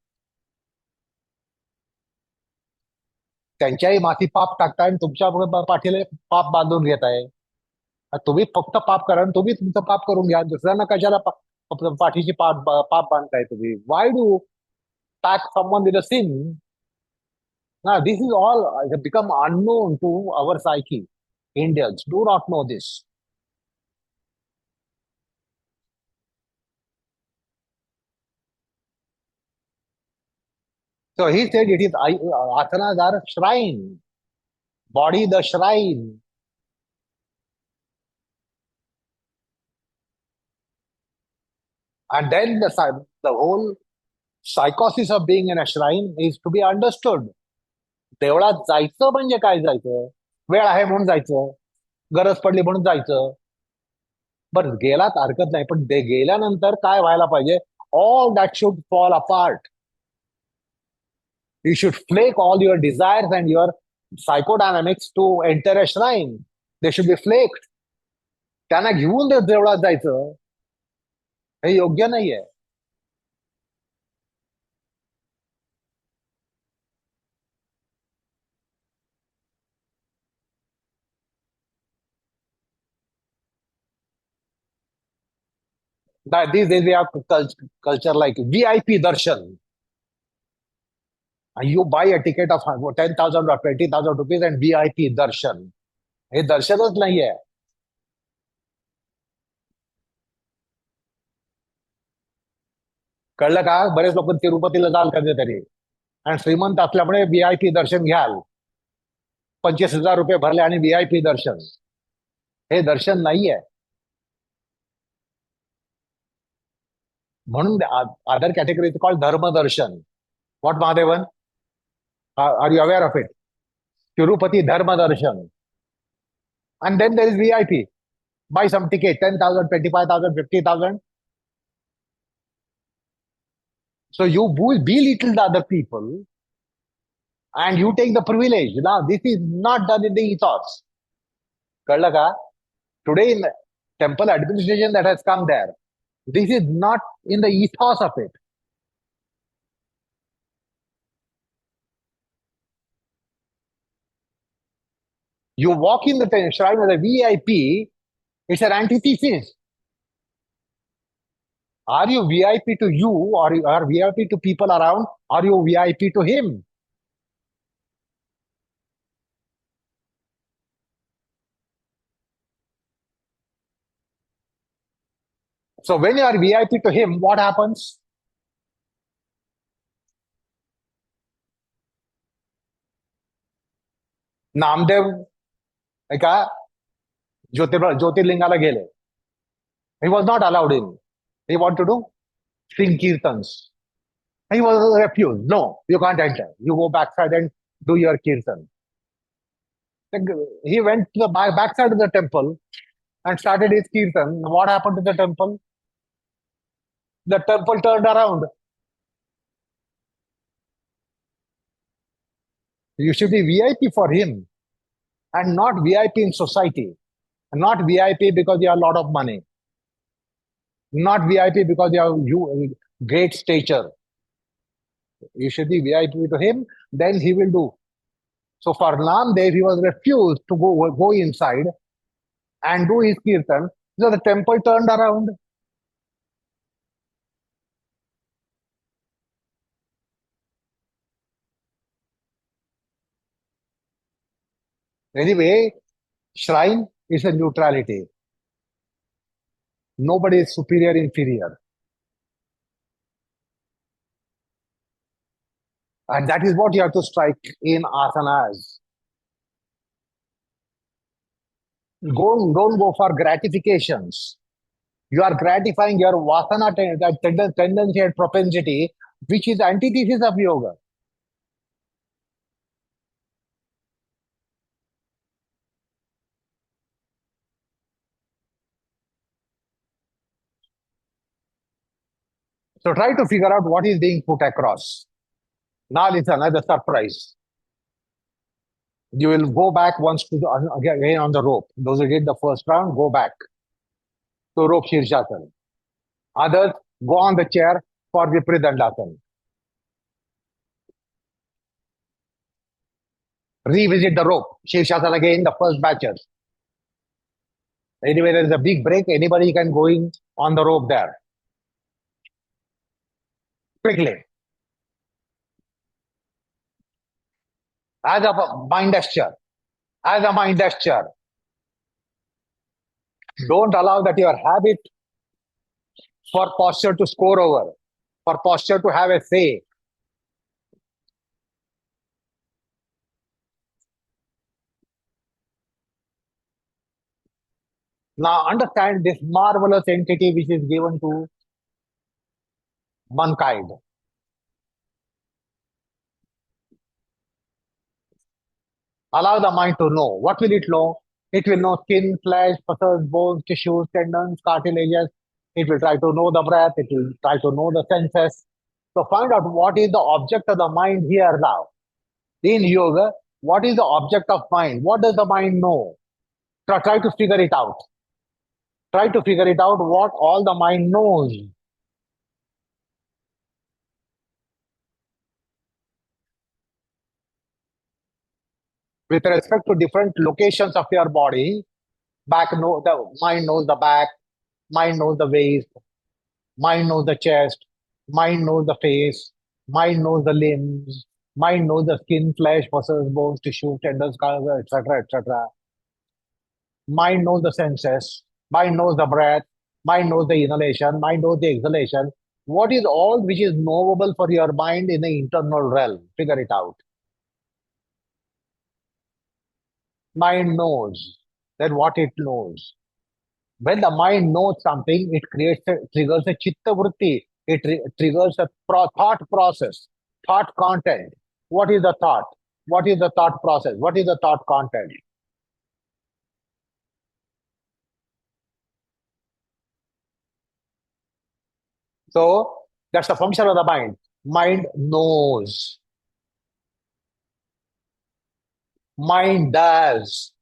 त्यांच्याही माथी पाप टाकताय आणि तुमच्या पाठीला पाप बांधून घेत आहे. तुम्ही फक्त पाप करा, तुम्ही तुमचं पाप करून घ्या. दुसऱ्यांना कशाला पाठीची पाप बांधताय तुम्ही? Why do tax someone with a sin? Now, this is all become unknown to our psyche. Indians do not know this. So he said it is asanas are shrine, body the shrine. And then the whole psychosis of being in a shrine is to be understood. देवळात जायचं म्हणजे काय जायचं? वेळ आहे म्हणून जायचं, गरज पडली म्हणून जायचं. बरं गेलात हरकत नाही, पण गेल्यानंतर काय व्हायला पाहिजे? All that should fall apart. You should flake all your desires and your psychodynamics to enter a shrine. They should be flaked. त्यांना घेऊन देवळात जायचं हे योग्य नाहीये. These days we have culture like VIP darshan. And you buy a ticket of 10,000 or 20,000 rupees and VIP darshan. हे दर्शनच नाहीये. कळलं का? बरेच लोक तिरुपतीला जाल कधीतरी आणि श्रीमंत असल्यामुळे VIP दर्शन घ्याल. 25,000 रुपये भरले आणि VIP दर्शन. हे दर्शन नाहीये. म्हणून other category called Dharmadarshan. What Mahadevan? Are you aware of it? Tirupati Dharmadarshan. And then there is VIP. Buy some ticket, 10,000, 25,000, 50,000. So you will belittle the other people and you take the privilege. Now, this is not done in the ethos. कळलं का? Today in temple administration that has come there, this is not in the ethos of it. You walk in the shrine as a VIP, it's an antithesis. Are you VIP to you or you are VIP to people around? Are you VIP to him? So when you are VIP to him, what happens? Namdev एका ज्योतिर्लिंगाला गेले. He was not allowed in. He wanted to do sing kirtans. He was refused. No, you can't enter. You go backside and do your kirtan. He went to the backside of the temple and started his kirtan. What happened to the temple? The temple turned around. You should be VIP for him and not VIP in society. Not VIP because you have a lot of money. Not VIP because you great stature. You should be VIP to him, then he will do. So for Namdev, he was refused to go inside and do his kirtan. So the temple turned around. Anyway, shrine is a neutrality. Nobody is superior, inferior. And that is what you have to strike in asanas. Don't go for gratifications. You are gratifying your vasana, that tendency and propensity, which is antithesis of yoga. So try to figure out what is being put across. Now listen, as a surprise. You will go back once to again on the rope. Those who did the first round, go back to rope Shirshasana. Others, go on the chair for Vipridandasana. Revisit the rope. Shirshasana again, the first batches. Anyway, there is a big break. Anybody can go in on the rope there. Quickly. As a mind gesture. As a mind gesture. Don't allow that your habit for posture to score over, for posture to have a say. Now understand this marvelous entity which is given to mankind. Allow the mind to know. What will it know? It will know skin, flesh, muscles, bones, tissues, tendons, cartilages. It will try to know the breath. It will try to know the senses. So find out what is the object of the mind here now. In yoga, what is the object of mind? What does the mind know? Try to figure it out. Try to figure it out what all the mind knows. With respect to different locations of your body, the mind knows the back, mind knows the waist, mind knows the chest, mind knows the face, mind knows the limbs, mind knows the skin, flesh, muscles, bones, tissue, tendons, etc., etc. Mind knows the senses, mind knows the breath, mind knows the inhalation, mind knows the exhalation. What is all which is knowable for your mind in the internal realm? Figure it out. Mind knows. Then what it knows. When the mind knows something, it triggers a chitta vritti. It triggers a thought process, thought content. What is the thought? What is the thought process? What is the thought content? So that's the function of the mind. Mind knows. Mind does.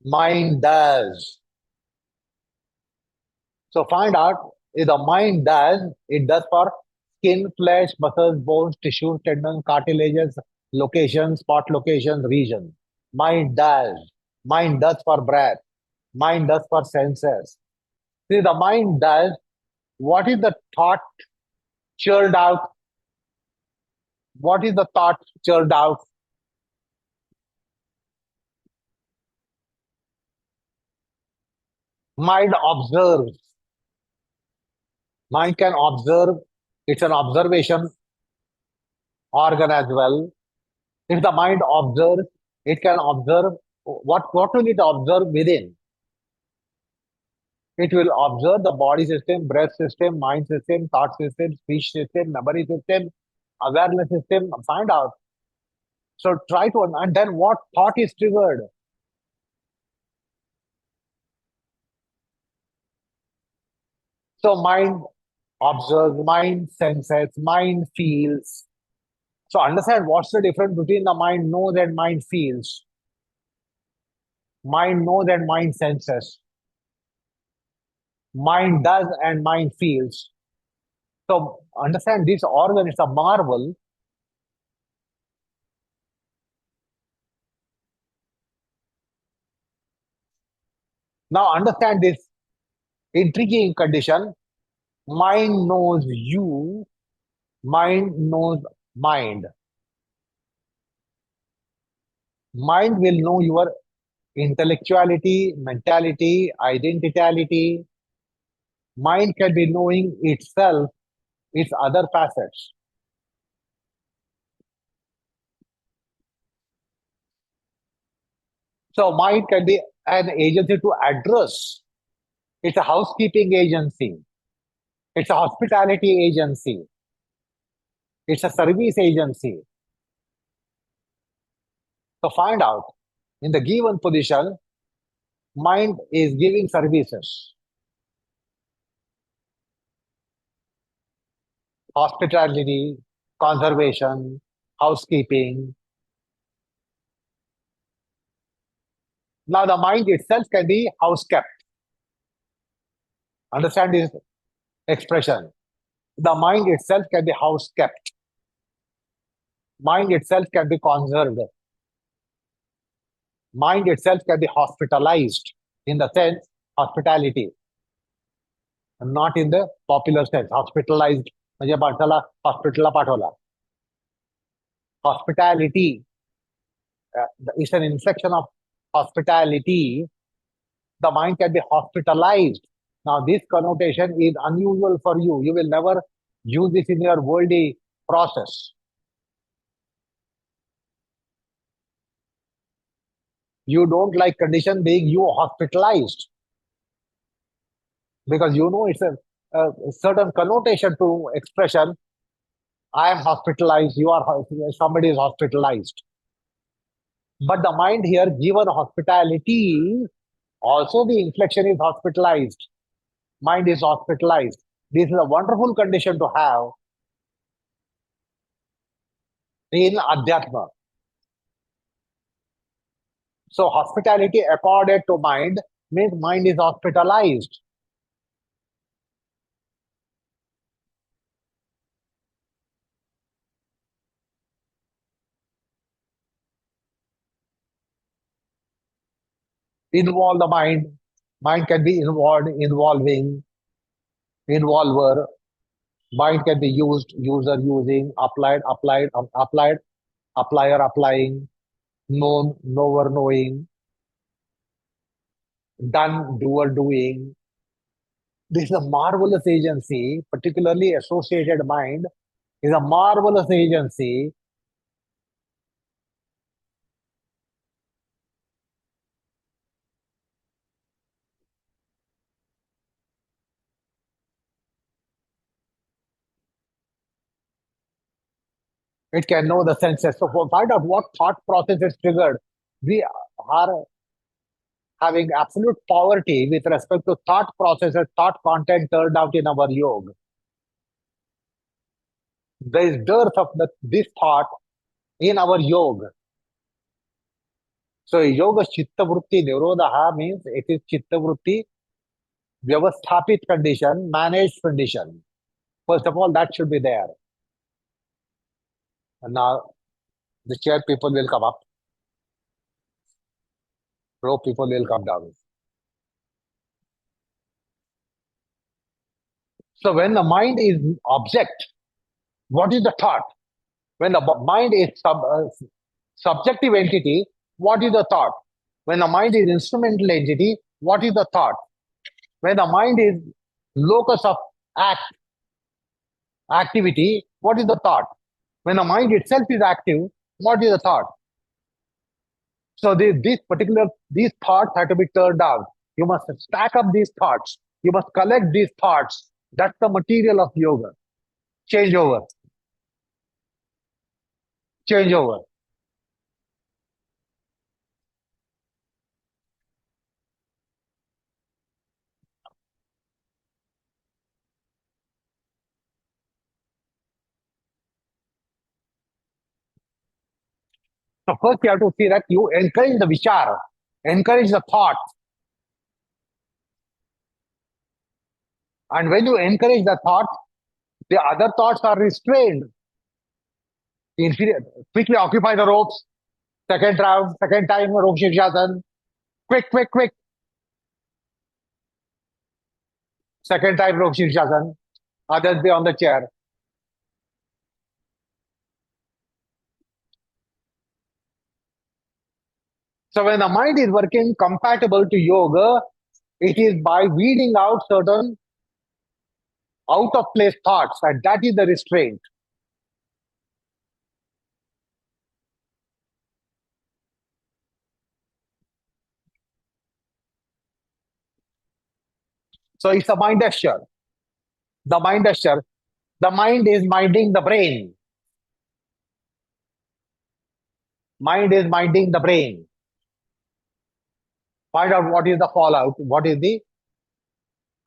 Mind does. So find out if the mind does, it does for skin, flesh, muscles, bones, tissues, tendons, cartilages, locations, spot locations, region. Mind does. Mind does for breath. Mind does for senses. See, the mind does what is the thought churned out? What is the thought churned out? Mind observes. Mind can observe. It's an observation organ as well. If the mind observes, it can observe what will it observe within? It will observe the body system, breath system, mind system, thought system, speech system, memory system, awareness system. Find out. So try to, and then what thought is triggered? So mind observes, mind senses, mind feels. So understand what's the difference between the mind knows and mind feels. Mind knows and mind senses. Mind does and mind feels. So understand this organ is a marvel. Now understand this intriguing condition. Mind knows you, mind knows mind. Mind will know your intellectuality, mentality, identitality. Mind can be knowing itself, its other facets. So mind can be an agency to address. It's a housekeeping agency. It's a hospitality agency. It's a service agency. So find out in the given position, mind is giving services, hospitality, conservation, housekeeping. Now the mind itself can be house kept. Understand this expression. The mind itself can be house kept. Mind itself can be conserved. Mind itself can be hospitalized in the sense hospitality, not in the popular sense. Hospitalized म्हणजे माणसाला हॉस्पिटलला पाठवला. Hospitality is an inflection of hospitality. The mind can be hospitalized. Now, this connotation is unusual for you. You will never use this in your worldly process. You don't like condition being you hospitalized because you know it's a certain connotation to expression. I am hospitalized. You are somebody is hospitalized. But the mind here, given hospitality, also the inflection is hospitalized. Mind is hospitalized. This is a wonderful condition to have in Adhyatma. So hospitality accorded to mind means mind is hospitalized. Involve the mind. Mind can be involved, involving, involver. Mind can be used, user using, applied, applied, applied, applier applying, known, knower knowing, done, doer doing. This is a marvelous agency, particularly associated mind is a marvelous agency. It can know the senses. So for find out what thought process is triggered. We are having absolute poverty with respect to thought processes, thought content turned out in our yoga. There is dearth of this thought in our yoga. So yoga chitta vritti nirodha means it is chitta vritti vyavasthapit condition, managed condition. First of all, that should be there. And now the chair people will come up, row people will come down. So when the mind is object, what is the thought? When the mind is subjective entity, what is the thought? When the mind is instrumental entity, what is the thought? When the mind is locus of act, activity, what is the thought? When the mind itself is active, what is the thought? So these thoughts have to be turned out. You must stack up these thoughts. You must collect these thoughts. That's the material of yoga. Changeover. Changeover. So first you have to see that you encourage the vichara, encourage the thought. And when you encourage the thought, the other thoughts are restrained. Inferior, quickly occupy the ropes. Second round, second time, rope shikshasana. Quick, quick, quick. Second time, rope shikshasana. Others be on the chair. So when the mind is working compatible to yoga, it is by weeding out certain out of place thoughts, and that is the restraint. So it's a mind gesture. The mind gesture. The mind is minding the brain. Mind is minding the brain. Find out what is the fallout, what is the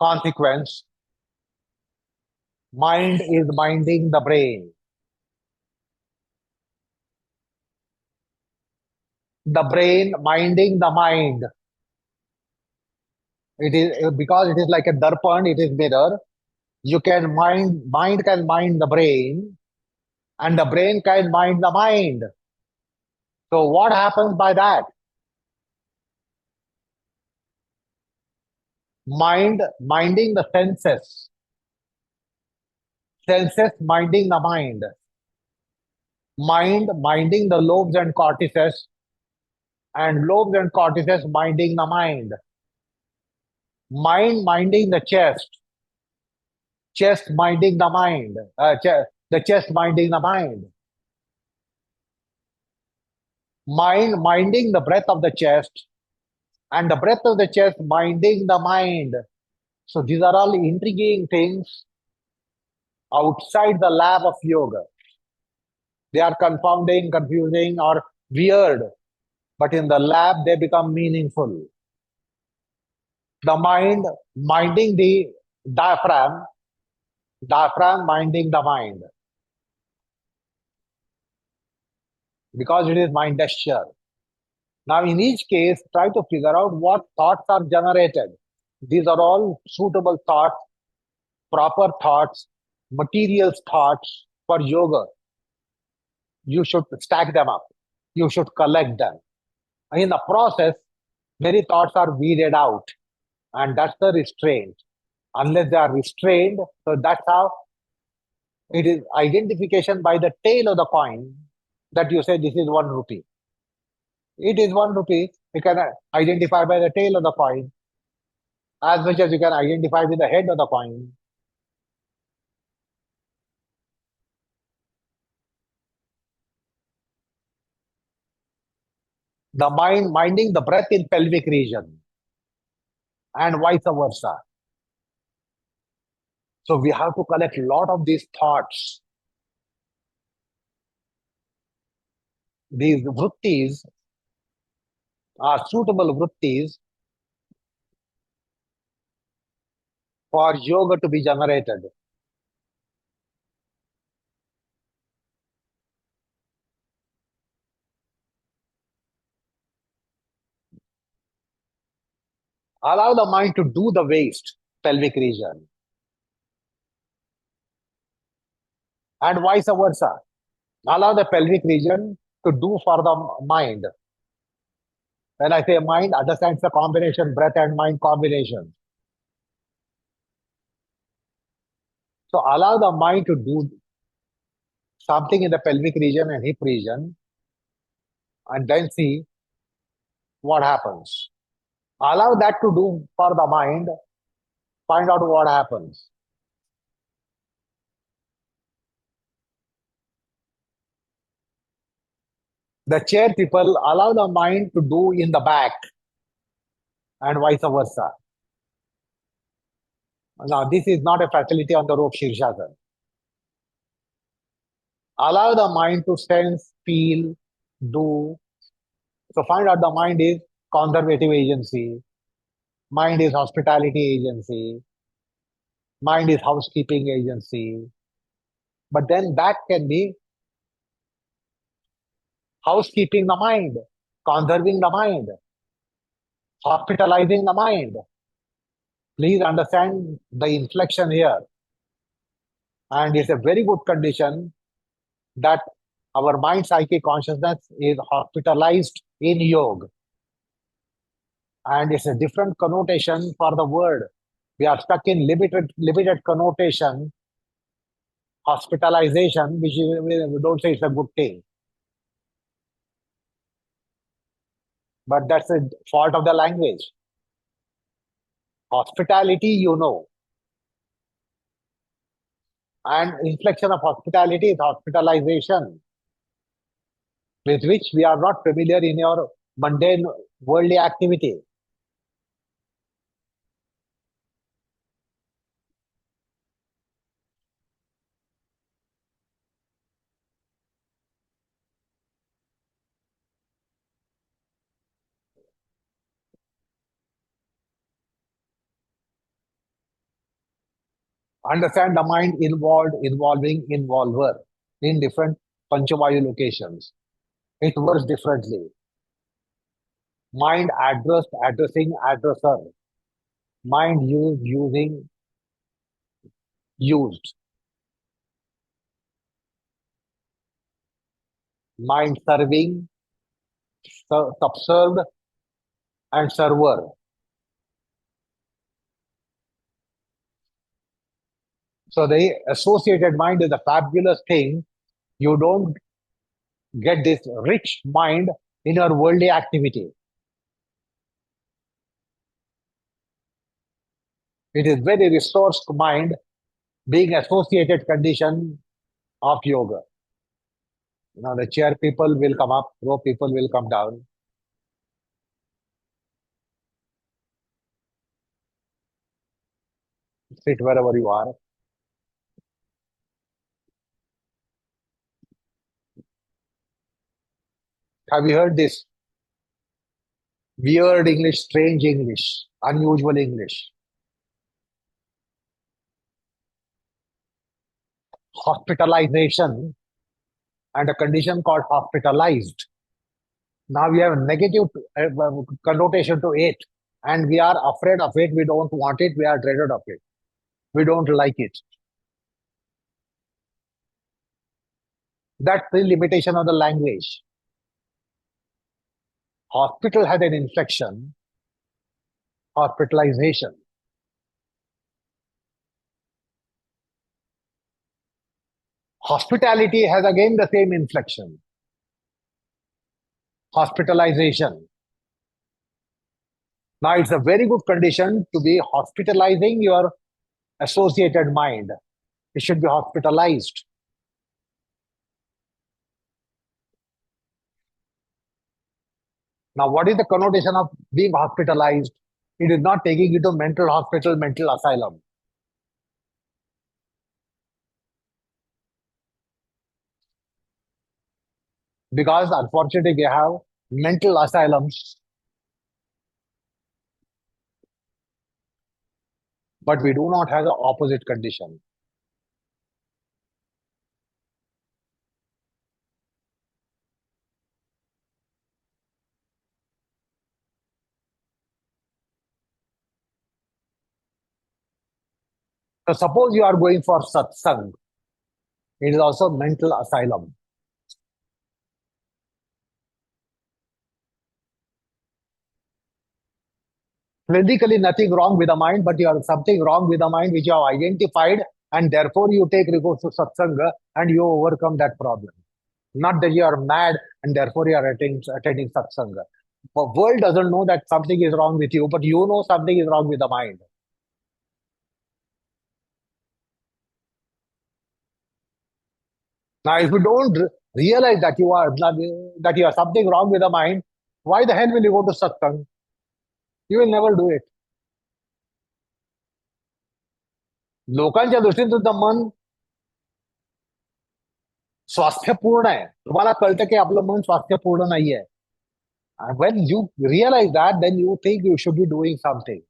consequence. Mind is minding the brain. The brain minding the mind. It is because it is like a darpan, it is mirror. You can mind can mind the brain, and the brain can mind the mind. So what happens by that? Mind minding the senses, senses minding the mind minding the lobes and cortices, and lobes and cortices minding the mind minding the chest minding the the chest minding the mind minding the breath of the chest, and the breath of the chest minding the mind. So these are all intriguing things outside the lab of yoga. They are confounding, confusing, or weird, but in the lab they become meaningful. The mind minding the diaphragm, diaphragm minding the mind, because it is mind gesture. Now, in each case, try to figure out what thoughts are generated. These are all suitable thoughts, proper thoughts, materials thoughts for yoga. You should stack them up. You should collect them. In the process, many thoughts are weeded out, and that's the restraint. Unless they are restrained, so that's how it is identification by the tail of the coin that you say this is 1 rupee. It is 1 rupee. You can identify by the tail of the coin as much as you can identify with the head of the coin. The mind minding the breath in pelvic region and vice versa. So we have to collect a lot of these thoughts. These vrittis are suitable vrittis for yoga to be generated. Allow the mind to do the waste, pelvic region, and vice versa. Allow the pelvic region to do for the mind. When I say mind, understands the combination, breath and mind combination. So allow the mind to do something in the pelvic region and hip region, and then see what happens. Allow that to do for the mind, find out what happens. The chair people allow the mind to do in the back and vice versa. Now, this is not a facility on the rope Shirshasana. Allow the mind to sense, feel, do. So find out the mind is conservative agency, mind is hospitality agency, mind is housekeeping agency. But then that can be housekeeping the mind, conserving the mind, hospitalizing the mind. Please understand the inflection here. And it's a very good condition that our mind psychic consciousness is hospitalized in yoga. And it's a different connotation for the word. We are stuck in limited connotation, hospitalization, which we don't say it's a good thing. But that's a fault of the language. Hospitality, you know. And inflection of hospitality is hospitalization, with which we are not familiar in your mundane worldly activity. Understand the mind involved, involving, involver in different Panchavayu locations. It works differently. Mind addressed, addressing, addresser. Mind used, using, used. Mind serving, subserved, and server. So the associated mind is a fabulous thing. You don't get this rich mind in your worldly activity. It is very resourced mind being associated condition of yoga. Now the chair people will come up, row people will come down. Sit wherever you are. Have you heard this weird English, strange English, unusual English? Hospitalization and a condition called hospitalized. Now we have a negative connotation to it, and we are afraid of it. We don't want it. We are dreaded of it. We don't like it. That's the limitation of the language. Hospital had an inflection, hospitalization. Hospitality has again the same inflection, hospitalization. Now it's a very good condition to be hospitalizing your associated mind. It should be hospitalized. Now, what is the connotation of being hospitalized? It is not taking you to mental hospital, mental asylum. Because unfortunately, we have mental asylums, but we do not have the opposite condition. So suppose you are going for satsang, it is also mental asylum. Clinically, nothing wrong with the mind, but you have something wrong with the mind which you have identified, and therefore you take recourse to satsanga and you overcome that problem. Not that you are mad and therefore you are attending satsanga. The world doesn't know that something is wrong with you, but you know something is wrong with the mind. Now, if you don't realize that you have something wrong with the mind, why the hell will you go to satsang? You will never do it. लोकांच्या दृष्टीने तुझं मन स्वास्थ्यपूर्ण आहे. तुम्हाला कळतं की आपलं मन स्वास्थ्यपूर्ण नाहीये. And when you realize that, then you think you should be doing something.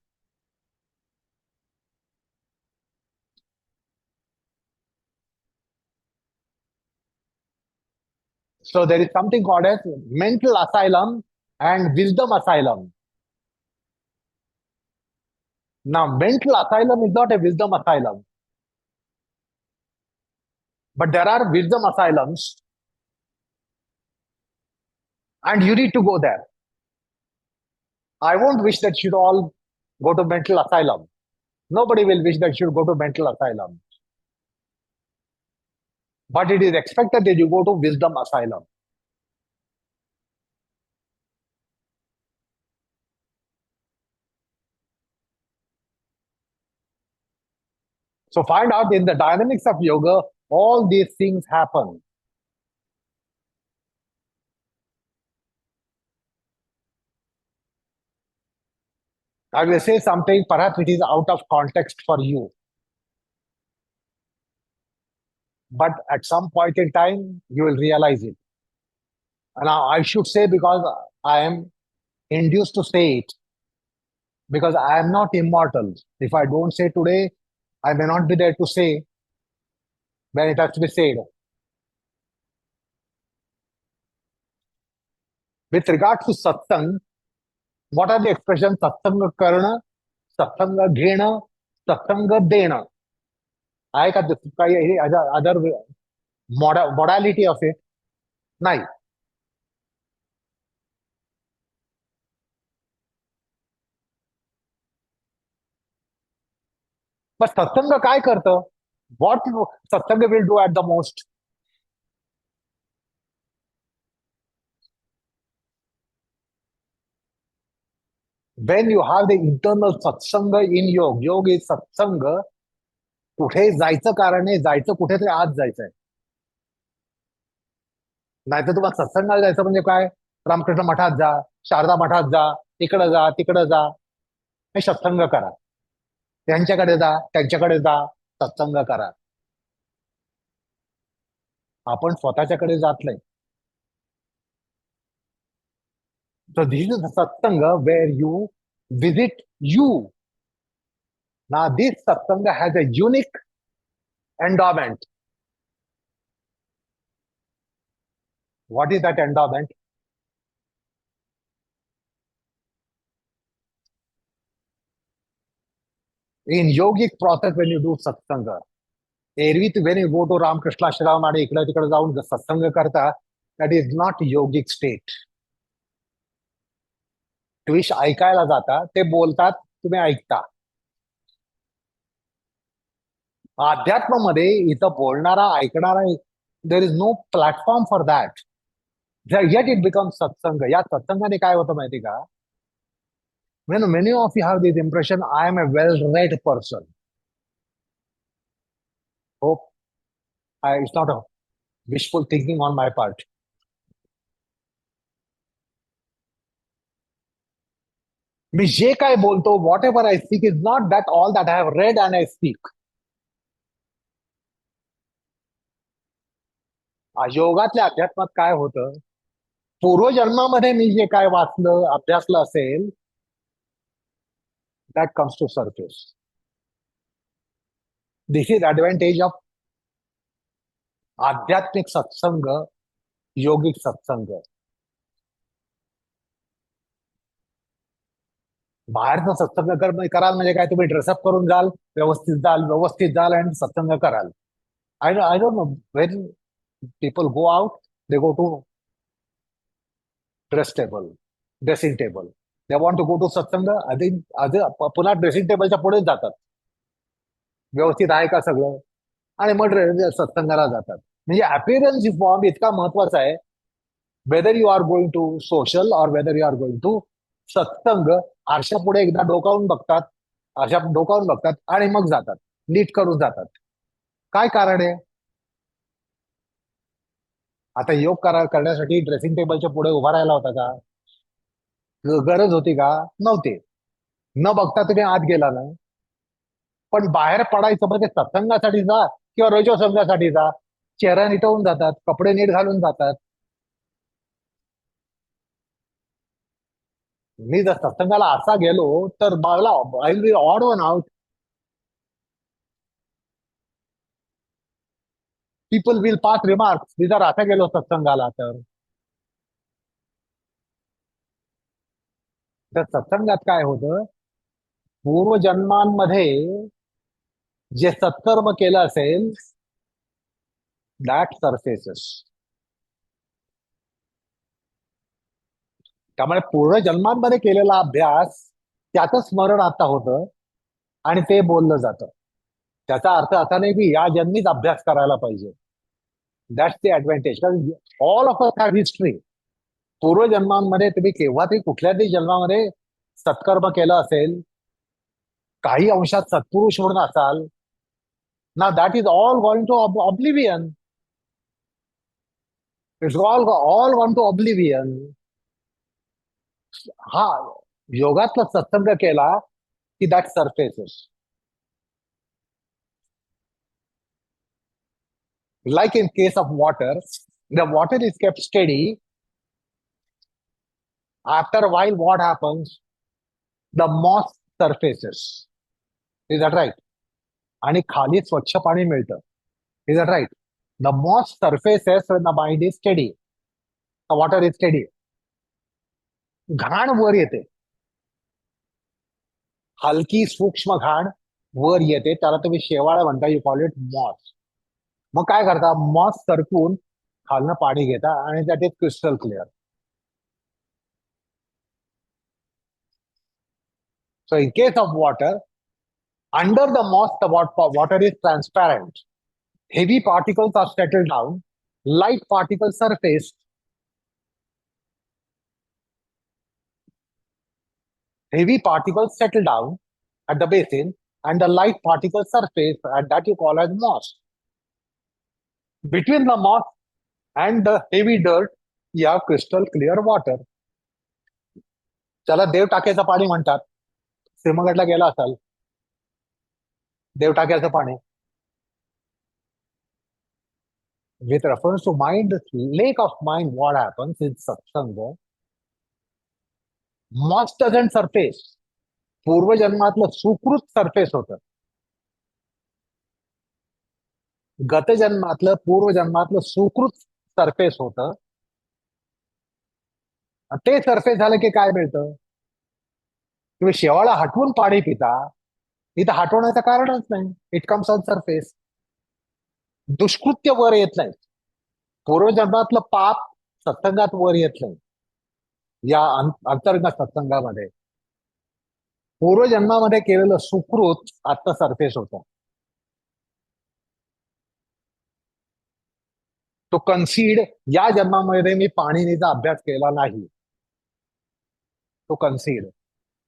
So there is something called as mental asylum and wisdom asylum. Now, mental asylum is not a wisdom asylum, but there are wisdom asylums, and you need to go there. I won't wish that you should all go to mental asylum. Nobody will wish that you should go to mental asylum. But it is expected that you go to wisdom asylum. So find out in the dynamics of yoga, all these things happen. I will say something, perhaps it is out of context for you. But at some point in time, you will realize it. Now, I should say because I am induced to say it, because I am not immortal. If I don't say today, I may not be there to say when it has to be said. With regard to satsang, what are the expressions satsang karna, satsang ghena, satsang dena? आहे का काही other modality of it? नाही. पण सत्संग काय करतं? What satsanga will do at the most? When you have the internal satsanga in योग is satsanga, कुठे जायचं कारण आहे, जायचं कुठेतरी आज जायचंय. नाहीतर तुम्हाला सत्संगाला जायचं म्हणजे काय? रामकृष्ण मठात जा, शारदा मठात जा, इकडं जा, तिकडं जा, हे सत्संग करा. त्यांच्याकडे जा, त्यांच्याकडे जा, सत्संग करा. आपण स्वतःच्याकडे जात नाही. So this is a satsanga where you visit you. Now this satsanga has a unique endowment. What is that endowment? In yogic process, when you do satsanga, एरवी when you go to Ramakrishna आश्रम आणि इकडे तिकडे जाऊन सत्संग करता, that is not yogic state. तुम्ही ऐकायला जाता, ते बोलतात, तुम्ही ऐकता. अध्यात्मामध्ये इथं बोलणारा ऐकणारा, there is no platform for that. Yet it becomes satsang. या सत्संगाने काय होतं माहिती का? When many of you have this impression, I am a well-read person. Hope it's not a wishful thinking on my part. मी जे काय बोलतो, whatever I speak is not that all that I have read and I speak. योगातल्या अध्यात्मात काय होतं? पूर्वजन्मामध्ये मी जे काय वाचलं, अभ्यासलं असेल, that comes to surface. This is advantage of आध्यात्मिक सत्संग, योगिक सत्संग. बाहेरचा सत्संग कराल म्हणजे काय, तुम्ही ड्रेसअप करून जाल, व्यवस्थित जाल आणि सत्संग कराल. I don't know, when people go out, they go to dress table, dressing table. They want to go to satsang, आधी आधी पुन्हा ड्रेसिंग टेबलच्या पुढेच जातात, व्यवस्थित आहे का सगळं, आणि मग सत्संगाला जातात. म्हणजे अपिअरन्स फॉर्म इतका महत्वाचा आहे. Whether you are going to social or whether you are going to satsang, आरशा पुढे एकदा डोकावून बघतात, आरशा डोकावून बघतात आणि मग जातात, नीट करून जातात. काय कारण आहे? आता करण्यासाठी ड्रेसिंग टेबलच्या पुढे उभा राहायला होता का? गरज होती का? नव्हती. न बघता तुम्ही आत गेला ना. पण बाहेर पडायचं म्हणजे सत्संगासाठी जा किंवा रजोसंगासाठी जा, चेहरा निटवून जातात, कपडे नीट घालून जातात. मी जर सत्संगाला असा गेलो तर मला I will be odd one out. People will pass remarks, मी जर असा गेलो सत्संगाला तर सत्संगात काय होतं? पूर्वजन्मांमध्ये जे सत्कर्म केलं असेल, दॅट सरफेसेस. त्यामुळे पूर्वजन्मांमध्ये केलेला अभ्यास, त्याचं स्मरण आता होतं आणि ते बोललं जातं. त्याचा अर्थ असा नाही की या जन्मीच अभ्यास करायला पाहिजे. दॅट्स द ऍडव्हान्टेज, कारण all of us have history. पूर्वजन्मांमध्ये तुम्ही केव्हा तरी कुठल्या तरी जन्मामध्ये सत्कर्म केलं असेल, काही अंशात सत्पुरुष म्हणून असाल ना, that is all going to oblivion. It's all gone to oblivion. हा, योगातला सत्संग केला की that surfaces. Like in case of water, the water is kept steady. After a while, what happens? The moss surfaces. Is that right? आणि खाली स्वच्छ पाणी मिळतं. Is that right? The moss surfaces when the mind is steady. The water is steady. घाण वर येते, हलकी सूक्ष्म घाण वर येते, त्याला तुम्ही शेवाळ म्हणता, यू कॉल इट मॉस. मग काय करता? मॉस सरकून खालनं पाणी घेता आणि that is crystal clear. So in case of water, under the moss, the water is transparent. Heavy particles are settled down, light particles surface. Heavy particles settle down at the basin, and the light particles surface, and that you call as moss. Between the moss and the heavy dirt, you have crystal clear water. त्याला देव टाक्याचं पाणी म्हणतात. सिंहगडला गेला असाल, देव टाक्याचं पाणी. With reference to mind, lake of mind, what happens in satsanga? Moss doesn't surface. पूर्वजन्मातलं Sukrut surface होतं. गतजन्मातलं पूर्वजन्मातलं सुकृत surface होतं. ते surface झालं की काय मिळतं? तुम्ही शेवाळा हटवून पाणी पिता, इथं हटवण्याचं कारणच नाही. It comes on surface. दुष्कृत्य वर येत नाही. पूर्वजन्मातलं पाप सत्संगात वर येत नाही. या अंतर्गत सत्संगामध्ये पूर्वजन्मामध्ये केलेलं सुकृत आता सरफेस होतं. तो कन्सीड, या जन्मामध्ये मी पाणिनीचा अभ्यास केला नाही. तो कन्सीड,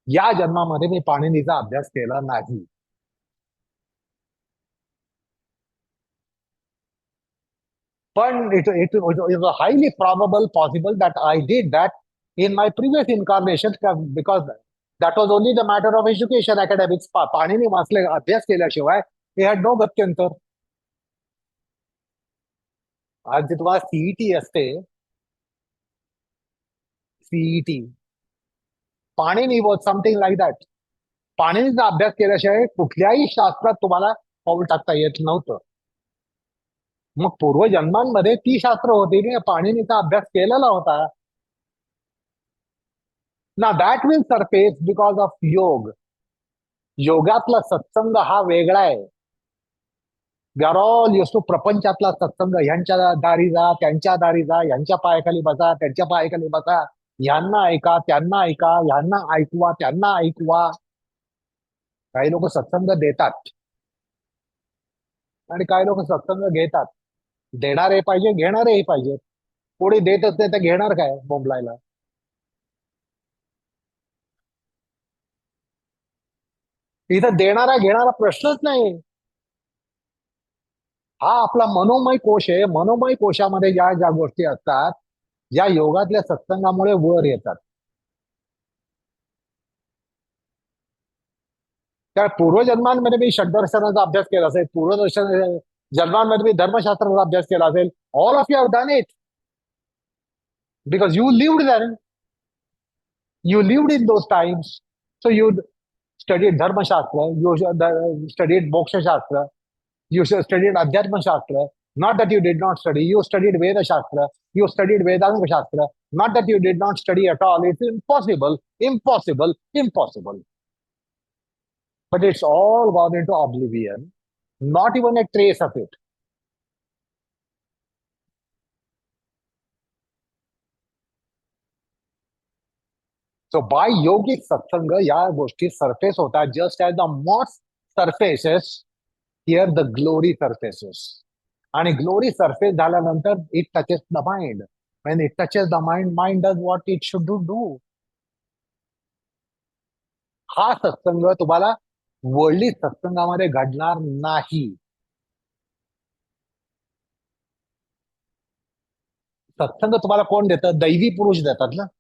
या जन्मामध्ये मी पाणिनीचा अभ्यास केला नाही. पण it is highly probable possible that I did that in my previous incarnation, because that was only the matter of education, academics. Panini वाचले, अभ्यास केल्याशिवाय हे हॅड नो गत्यंतर. आज जे तुम्हाला सीईटी असते, CET, Panini was something like that. पाणिनीचा अभ्यास केल्याशिवाय कुठल्याही शास्त्रात तुम्हाला पाऊल टाकता येत नव्हतं. मग पूर्वजन्मांमध्ये ती शास्त्र होती, पाणिनीचा अभ्यास केलेला होता. ना that will surface because of yoga. योगातला सत्संग हा वेगळा आहे. We are all use to प्रपंचातला सत्संग. ह्यांच्या दारी जा, त्यांच्या दारी जा, ह्यांच्या पायाखाली बसा, त्यांच्या पायाखाली बसा, ह्यांना ऐका, त्यांना ऐका, ह्यांना ऐकवा, त्यांना ऐकवा. काही लोक सत्संग देतात आणि काही लोक सत्संग घेतात. देणारे पाहिजे, घेणारेही पाहिजे. कोणी देतच नाही तर घेणार काय बोंबलायला. इथं देणारा घेणारा प्रश्नच नाही. हा आपला मनोमय कोश आहे. मनोमय कोशामध्ये ज्या ज्या गोष्टी असतात, ज्या योगातल्या सत्संगामुळे वर येतात. त्या पूर्वजन्मांमध्ये मी षड्दर्शनाचा अभ्यास केला असेल, पूर्वदर्शन जन्मांमध्ये मी धर्मशास्त्राचा अभ्यास केला असेल. All of you have done it because you lived then. You lived in those times. So you studied Dharma Shastra, you studied Moksha Shastra, you studied Adhyatma Shastra. Not that you did not study, you studied Veda Shastra, you studied Vedanta Shastra. Not that you did not study at all. It's impossible, impossible, impossible. But it's all gone into oblivion, not even a trace of it. So by yogic satsanga, या गोष्टी surface होतात. Just as the moss surfaces, here the glory surfaces. आणि glory surface झाल्यानंतर it touches the mind. When it touches the mind, mind does what it should do. हा सत्संग तुम्हाला worldly सत्संगामध्ये घडणार नाही. सत्संग तुम्हाला कोण देतं? दैवी पुरुष देतात ना.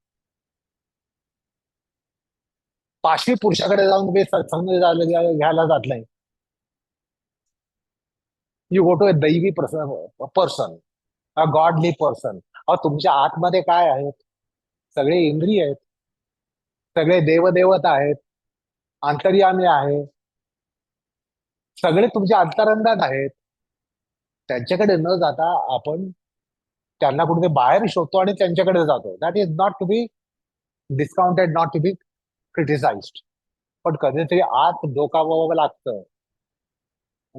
पाशवी पुरुषाकडे जाऊन तुम्ही सत्संग घ्यायला जात नाही. यू गो टू अ दैवी पर्सन, अ गॉडली पर्सन. तुमच्या आतमध्ये काय आहेत? सगळे इंद्रिय आहेत, सगळे देवदेवता आहेत, अंतर्यामी आहे, सगळे तुमच्या अंतरंगात आहेत. त्यांच्याकडे न जाता आपण त्यांना कुठे बाहेर शोधतो आणि त्यांच्याकडे जातो. That is not to be discounted, not to be criticised. पण कधीतरी आत डोकावावं लागतं.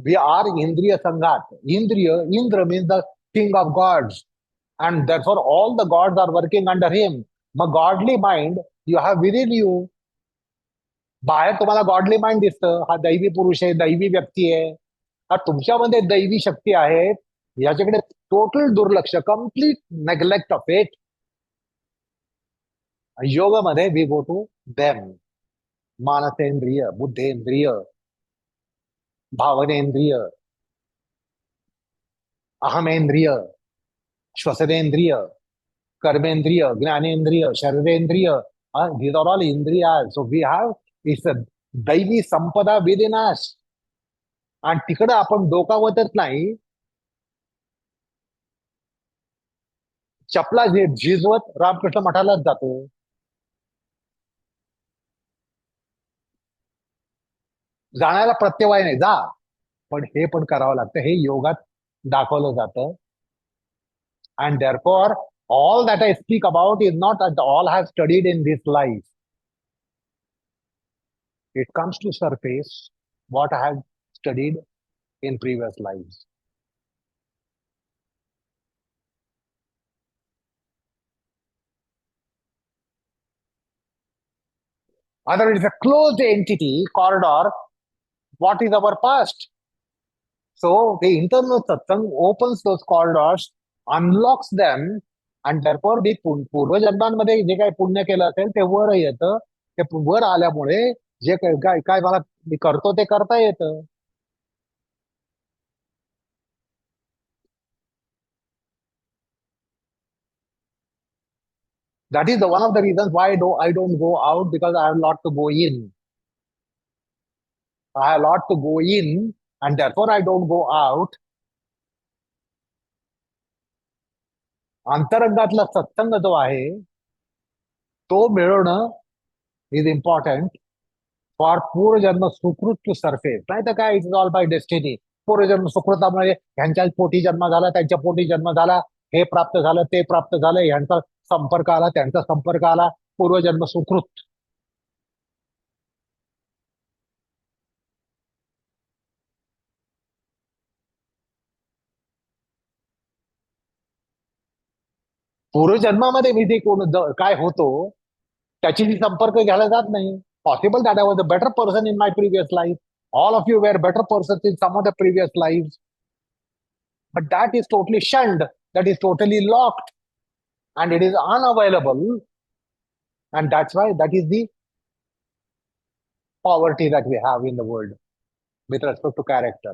वी आर इंद्रिय संघात. इंद्रिय, Indra means the king of gods, and therefore all the gods are working under him. मग godly mind you have within you. बाहेर तुम्हाला गॉडली माइंड दिसतं, हा दैवी पुरुष आहे, दैवी व्यक्ती आहे. हा तुमच्यामध्ये दैवी शक्ती आहे, याच्याकडे टोटल दुर्लक्ष, कम्प्लीट नेग्लेक्ट ऑफ इट. योगामध्ये वी गो टू देम. मानसेंद्रिय, बुद्धेंद्रिय, भावनेंद्रिय, अहमेंद्रिय, श्वसनेंद्रिय, कर्मेंद्रिय, ज्ञानेंद्रिय, शरीरेंद्रिय. These are all indriyas. So we have, it's a दैवी संपदा विदिन अस. आणि तिकडं आपण डोकावतच नाही. चपला झिजवत रामकृष्ण मठालाच जातो. जाण्याला प्रत्यवाय नाही, जा. पण हे पण करावं लागतं. हे योगात दाखवलं जातं. And therefore all that I speak about is not that all I have studied in this life. It comes to surface what I have studied in previous lives. Other, it is a closed entity corridor. What is our past? So the internal satsang opens those corridors, unlocks them, and therefore the पूर्वजन्मांमध्ये जे काही पुण्य केलं असेल ते वर येतं. ते वर आल्यामुळे जे काय काय मला मी करतो ते करता येतं. That is the one of the reasons why I don't go out, because I have a lot to go in. I have a lot to go in, and therefore I don't go out. अंतरंगातला सत्संग जो आहे तो मिळवणं is important for पूर्वजन्म Sukrut to surface. नाही तर काय, it is all by destiny. पूर्वजन्म सुकृतामुळे ह्यांच्या पोटी जन्म झाला, त्यांच्या पोटी जन्म झाला, हे प्राप्त झालं, ते प्राप्त झालं, ह्यांचा संपर्क आला, त्यांचा संपर्क आला, पूर्वजन्म सुकृत. पूर्वजन्मामध्ये मी ते काय होतो त्याची संपर्क घ्यायला जात नाही. Possible that I was a better person in my previous life. All of you were better person in some of the previous life. But that is totally shunned, that is totally locked, and it is unavailable. And that's why that is the poverty that we have in the world with respect to character.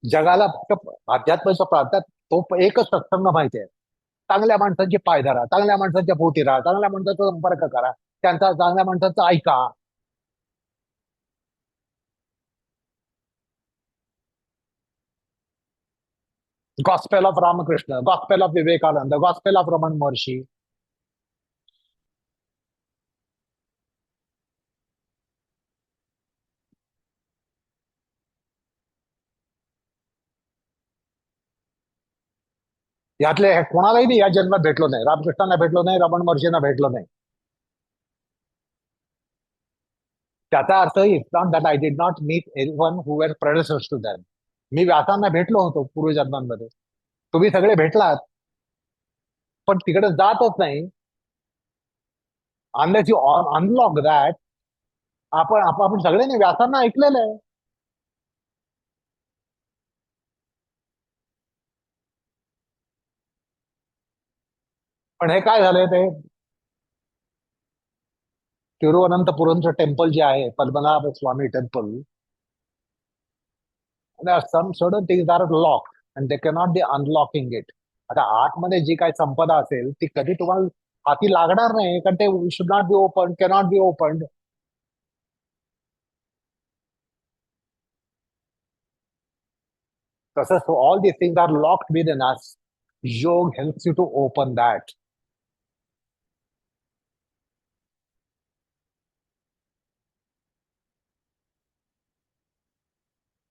जगाला फक्त अध्यात्माच्या प्रांतात तो एकच सत्संग माहिती आहे. चांगल्या माणसांचे पाय धरा, चांगल्या माणसांच्या पोटी राहा, चांगल्या माणसाचा संपर्क करा, त्यांचा चांगल्या माणसाचा ऐका. Gospel of Ramakrishna, gospel of Vivekananda, gospel of Ramana Maharshi. यातले कोणालाही नाही या जन्मात भेटलो नाही. रामकृष्णांना भेटलो नाही, रमण महर्षींना भेटलो नाही. त्याचा अर्थ it's not that I did not meet anyone who were predecessors to them. मी व्यासांना भेटलो होतो पूर्वजन्मांमध्ये. तुम्ही सगळे भेटलात, पण तिकडे जातच नाही. Unless you unlock that. आपण सगळ्यांनी व्यासांना ऐकलेलं आहे. पण हे काय झालंय ते तिरुवनंतपुरमचं टेम्पल जे आहे, Padmanabha Swamy temple, some sudden things are lock and they cannot be unlocking it. आता आतमध्ये जी काही संपदा असेल ती कधी तुम्हाला हाती लागणार नाही, कारण ते should not be open, cannot be open. तसंच all these things are locked within us. Yoga helps you to open that.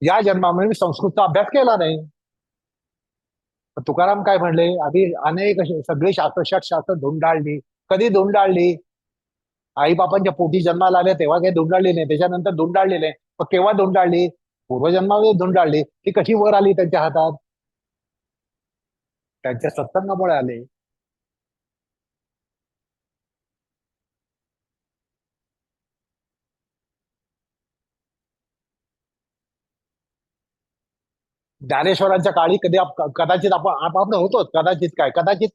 या जन्मामध्ये मी संस्कृतचा अभ्यास केला नाही. तुकाराम काय म्हणले, आधी अनेक सगळी शास्त्र षटशास्त्र धुंडाळली. कधी धुंडाळली? आई बापांच्या पोटी जन्माला आले तेव्हा काही धुंडाळली नाही, त्याच्यानंतर धुंडाळली नाही. पण केव्हा धुंडाळली? पूर्वजन्मामध्ये धुंडाळली. ती कशी वर आली त्यांच्या हातात? त्यांच्या सत्संगामुळे आले. ज्ञानेश्वरांच्या काळी कधी कदाचित आपण होतो, कदाचित काय, कदाचित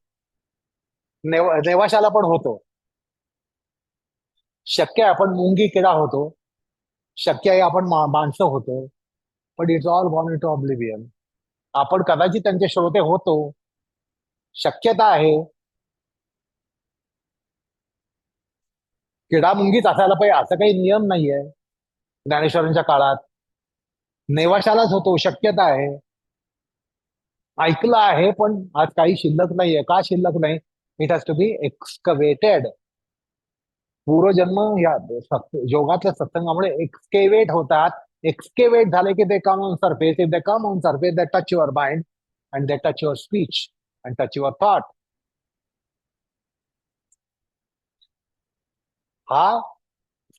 नेवाशाला पण होतो. शक्य आहे आपण मुंगी किडा होतो. शक्य आहे आपण माणसं होतो. पण it's all gone into oblivion. आपण कदाचित त्यांचे श्रोते होतो. शक्यता आहे. किडा मुंगीच असायला पाहिजे असं काही नियम नाहीये ज्ञानेश्वरांच्या काळात. नेवाशालाच होतो, शक्यता आहे. ऐकलं आहे, पण आज काही शिल्लक नाहीये. का शिल्लक नाही? It has to be excavated. पूर्वजन्म या योगातल्या सत्संगामुळे एक्सकेवेट होतात. एक्सकेवेट झाले की they come on surface. If they come on surface they touch your mind and they touch your speech and touch your thought. हा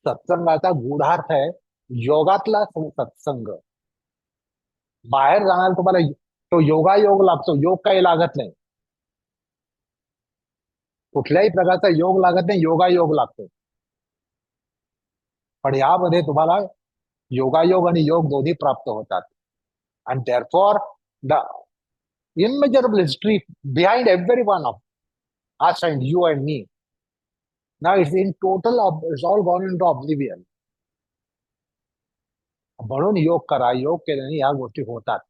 सत्संगाचा गूढार्थ आहे. योगातला सत्संग. बाहेर जाणार तुम्हाला तो योगायोग लागतो, योग काही लागत नाही. कुठल्याही प्रकारचा योग लागत नाही, योगायोग लागतो. पण यामध्ये तुम्हाला योगायोग आणि योग दोन्ही प्राप्त होतात. And therefore the immeasurable history behind every one of us and you and me. Now it's in total, it's all gone into oblivion. म्हणून योग करा. योग केल्याने या गोष्टी होतात.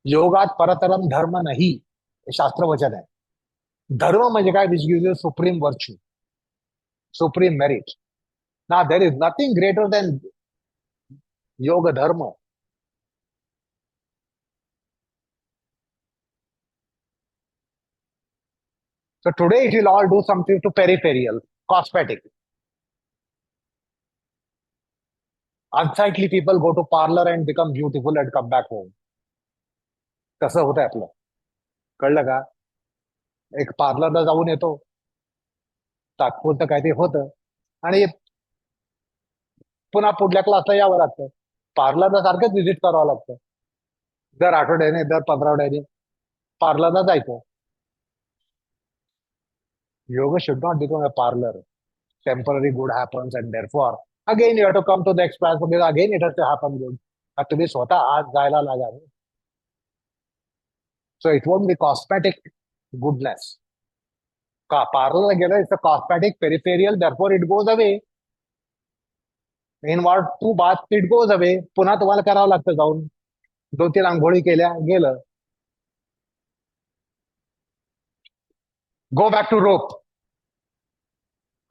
योगात परतरम धर्म नाही, हे शास्त्रवचन आहे. धर्म म्हणजे काय? Which gives you supreme virtue, supreme merit. ना there is nothing greater than yoga dharma. So today it will all do something to peripheral, cosmetic. Unsightly people go to parlor and become beautiful and come back home. कसं होतंय आपलं? कळलं का? एक पार्लरला जाऊन येतो, तात्पुरतं काय ते होतं आणि पुन्हा पुढल्या क्लासला यावं लागतं. पार्लरला सारखंच व्हिजिट करावं लागतं. दर आठवड्याने, दर 15 पार्लरला जायचं. Yoga should not become a parlor. Temporary good happens and therefore again you have to come to the express because again it has to happen good. तुम्ही स्वतः आज जायला लागा. So it won't be cosmetic goodness. Parlor गेलं it's a cosmetic peripheral, therefore it goes away. In what 2 baths it goes away. पुन्हा तुम्हाला करावं लागतं जाऊन. 2-3 आंघोळी केल्या गेलं. Go back to rope.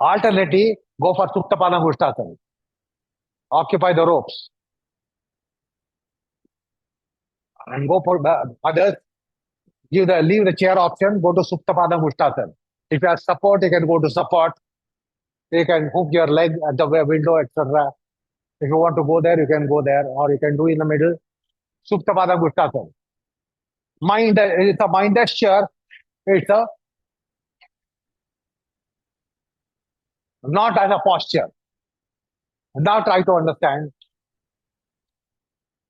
Alternative, go for Suptapana Gushtasana. Occupy the ropes. And go for others. Leave the chair option, go to Suptapada Mushtasana. If you have support, you can go to support. You can hook your leg at the window, etc. If you want to go there, you can go there, or you can do in the middle. Suptapada Mushtasana. Mind, it's a mindless chair. It's a not as a posture. Now try to understand.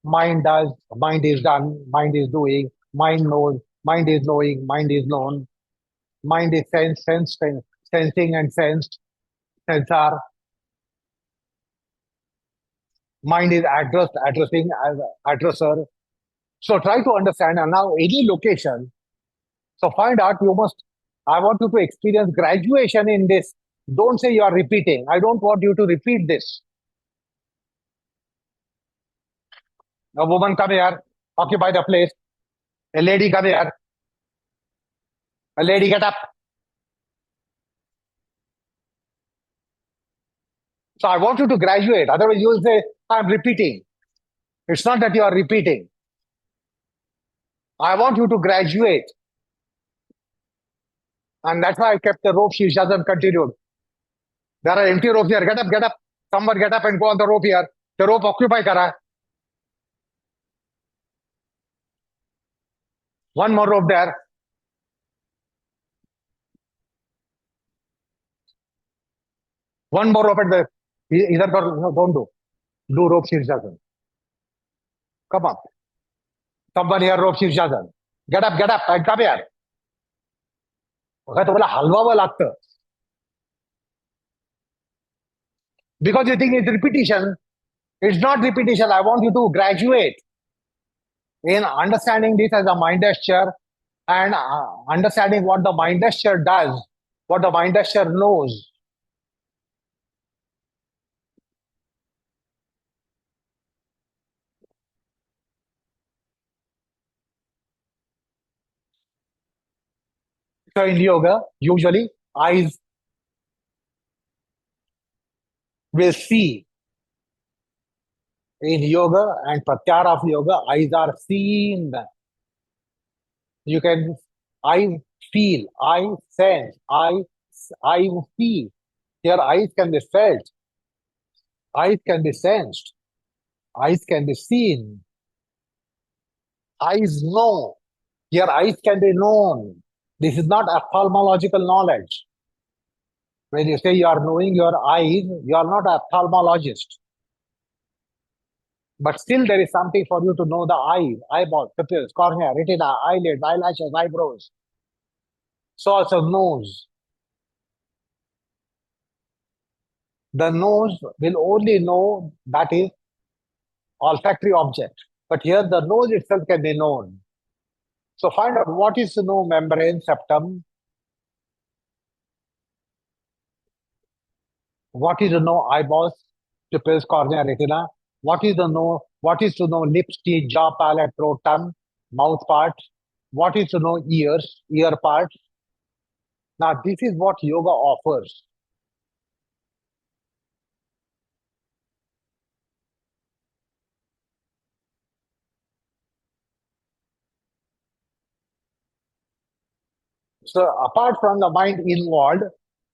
Mind does, mind is done, mind is doing, mind knows, mind is knowing, mind is known, mind is sensing and sensed, sensor. Mind is addressing as addresser. So try to understand. And now any location. So find out. I want you to experience graduation in this. Don't say you are repeating. I don't want you to repeat this. A woman come here, occupy the place. A lady come here. A lady get up. So I want you to graduate. Otherwise you will say, I'm repeating. It's not that you are repeating. I want you to graduate. And that's why I kept the rope. She hasn't continued. There are empty ropes here. Get up, get up. Someone get up and go on the rope here. The rope occupy kara. One more rope there. One more rope at the either no, don't do. Do rope Shirshasana. Come on. Someone here rope Shirshasana. Get up, and come here. तुम्हाला हलवावं लागतं. Because you think it's repetition. It's not repetition. I want you to graduate in understanding this as a mind gesture and understanding what the mind gesture does, what the mind gesture knows. So in yoga, usually eyes will see. In yoga and pratyahara of yoga, eyes are seen. You can, I feel, I sense, I feel. Your eyes can be felt, eyes can be sensed, eyes can be seen, eyes know. Your eyes can be known. This is not ophthalmological knowledge. When you say you are knowing your eyes, you are not an ophthalmologist. But still, there is something for you to know the eyes, eyeballs, pupils, cornea, retina, eyelids, eyelashes, eyebrows. So also nose. The nose will only know that is olfactory object. But here the nose itself can be known. So find out what is the know membrane, septum, what is to know eyeballs, pupils, cornea, retina, what is to know lips, teeth, jaw, palate, throat, tongue, mouth part, what is to know ears, ear part. Now this is what yoga offers. So apart from the mind involved,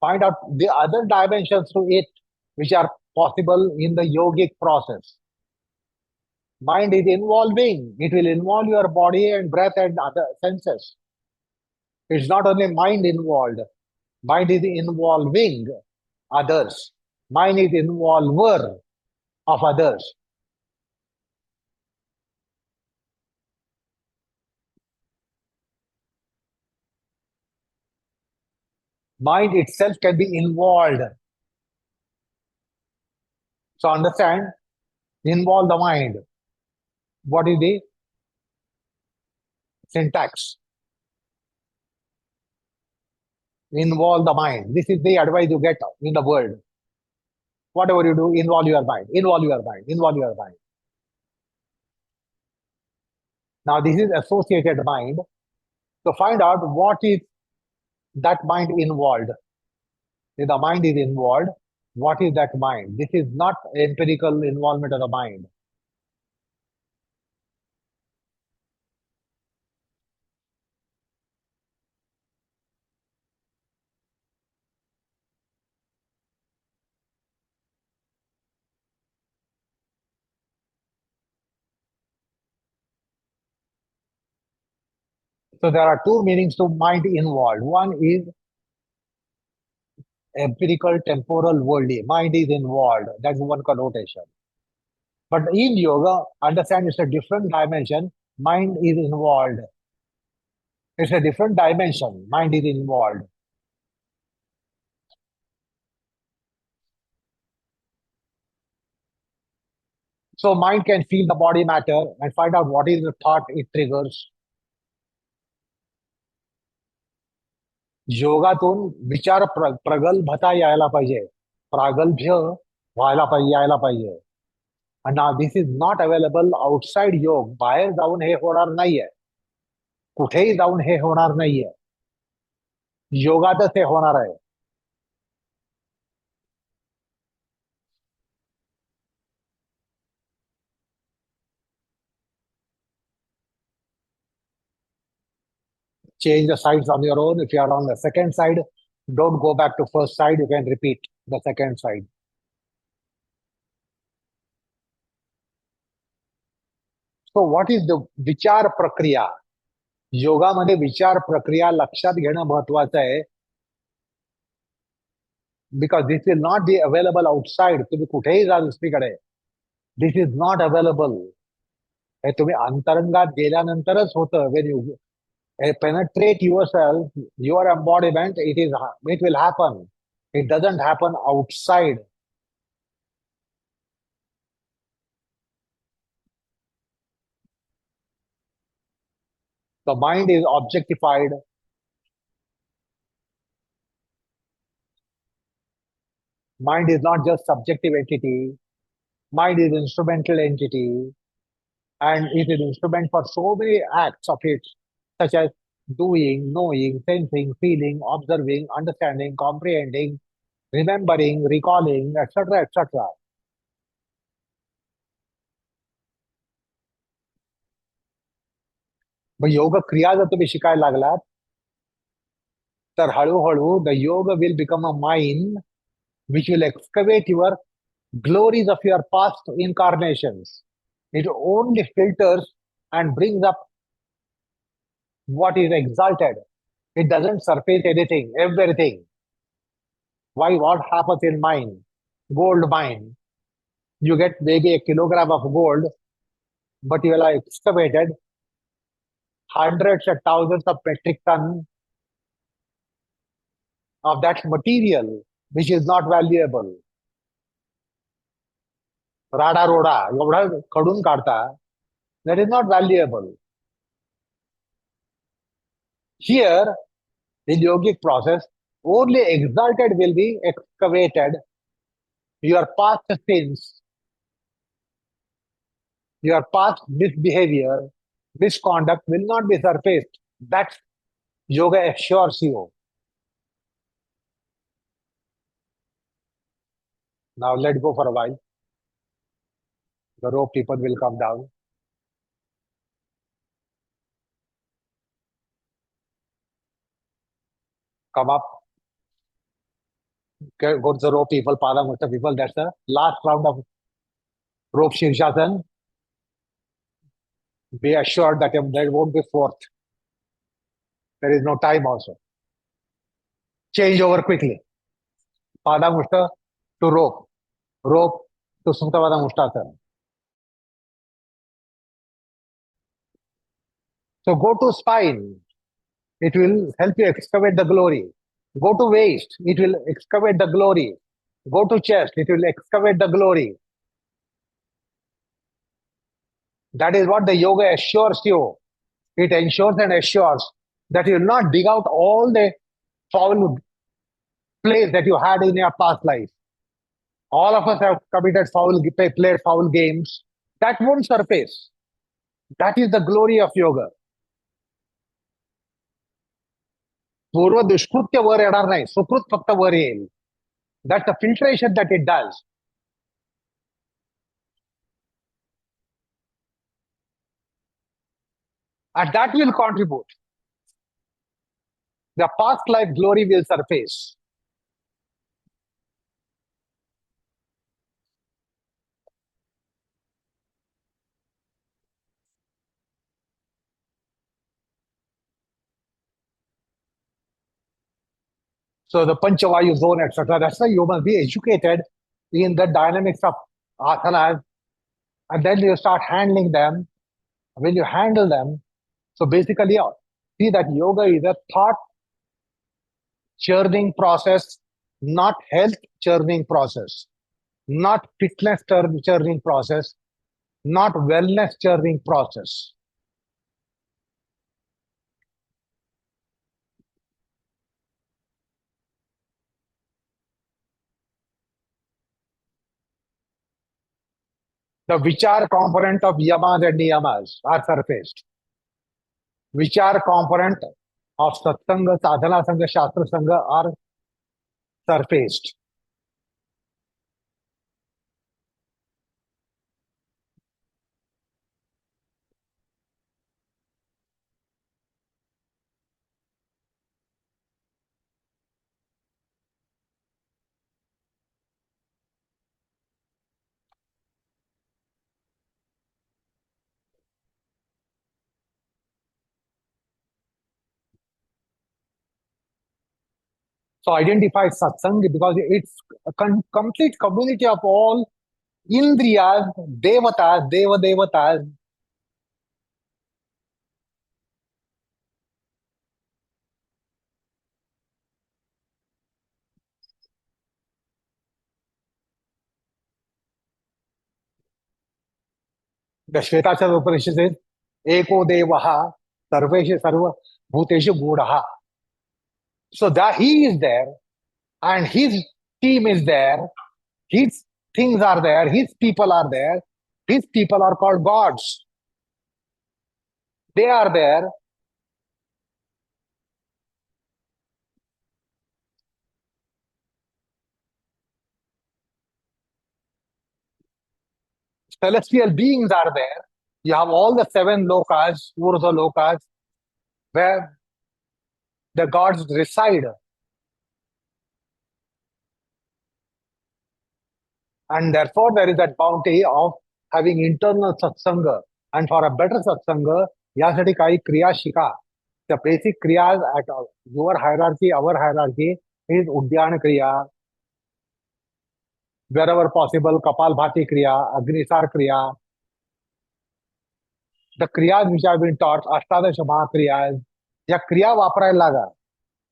find out the other dimensions to it, which are possible in the yogic process. Mind is involving. It will involve your body and breath and other senses. It's not only mind involved. Mind is involving others. Mind is involver of others. Mind itself can be involved. So understand, involve the mind. What is the syntax? Involve the mind. This is the advice you get in the world. Whatever you do, involve your mind, involve your mind, involve your mind. Now, this is associated mind. To find out what is that mind involved. If the mind is involved, what is that mind? This is not empirical involvement of the mind. So there are two meanings to mind involved. One is empirical, temporal, worldly. Mind is involved. That's one connotation. But in yoga, understand it's a different dimension. Mind is involved. It's a different dimension. Mind is involved. So mind can feel the body matter and find out what is the thought it triggers. योगातून विचार प्रगल्भता यायला पाहिजे, प्रागल्भ्य यायला पाहिजे. And now this is not available outside योग. बाहेर जाऊन हे होणार नाहीये. कुठेही जाऊन हे होणार नाहीये. योगातच हे होणार आहे. Change the sides on your own. If you are on the second side, don't go back to first side. You can repeat the second side. So what is the विचार प्रक्रिया? योगामध्ये विचार प्रक्रिया लक्षात घेणं महत्वाचं आहे. Because this will not be available outside. तुम्ही कुठेही जा दुसरीकडे. This is not available. हे तुम्ही अंतरंगात गेल्यानंतरच होतं. When you penetrate yourself, your embodiment, it will happen. It doesn't happen outside. The mind is objectified. Mind is not just subjective entity. Mind is instrumental entity, and it is instrument for so many acts of it, such as doing, knowing, sensing, feeling, observing, understanding, comprehending, remembering, recalling, etc., etc. मग योग क्रिया जर तुम्ही शिकायला लागलात तर हळूहळू the योग will become a mind which will excavate your glories of your past incarnations. It only filters and brings up what is exalted. It doesn't surface anything, everything. Why? What happens in mine? Gold mine. You get maybe a kilogram of gold, but you will have excavated hundreds and thousands of metric tons of that material, which is not valuable. राडा रोडा एवढं खडून काढता, that is not valuable. Here, in yogic process, only exalted will be excavated. Your past sins, your past misbehavior, misconduct will not be surfaced. That yoga assures you. Now let go for a while. The rope people will come down. Come up. Go to the rope people, Padangushtha people. That's the last round of rope Shirshasana. Be assured that there won't be fourth. There is no time also. Change over quickly. Padangushtha to rope. Rope to Supta Padangusthasana. So go to spine. It will help you excavate the glory. Go to waist. It will excavate the glory. Go to chest. It will excavate the glory. That is what the yoga assures you. It ensures and assures that you will not dig out all the foul plays that you had in your past life. All of us have committed played foul games. That won't surface. That is the glory of yoga. पूर्व दुष्कृत्य वर येणार नाही सुकृत फक्त वर येईल. That's the filtration that it does. And that will contribute. The past life glory will surface. So the Panchavayu zone, etc. That's why you must be educated in the dynamics of asanas, and then you start handling them. When you handle them, so basically, see that yoga is a thought churning process, not health churning process, not fitness churning process, not wellness churning process. The vichar component of yamas and niyamas are surfaced. Vichar component of satsanga, sadhana sangha, shastra sangha are surfaced. So identify satsanga because it's a complete community of all indriyas, devatas, devatas. The Shvetachara Upanishad says, Eko Devaha, Sarveshu Sarva Bhuteshu Gudaha. So that he is there and his team is there, his things are there, his people are there, his people are called gods. They are there. Celestial beings are there. You have all the seven lokas, Urza lokas, where the gods reside. And therefore, there is that bounty of having internal satsanga. And for a better satsanga, यासाठी काही क्रिया शिका. The basic kriyas at your hierarchy, our hierarchy is Udyana Kriya, wherever possible, Kapalbhati Kriya, Agnisar Kriya. The kriyas which have been taught, Ashtadasha Mahakriyas, या क्रिया वापरायला लागा.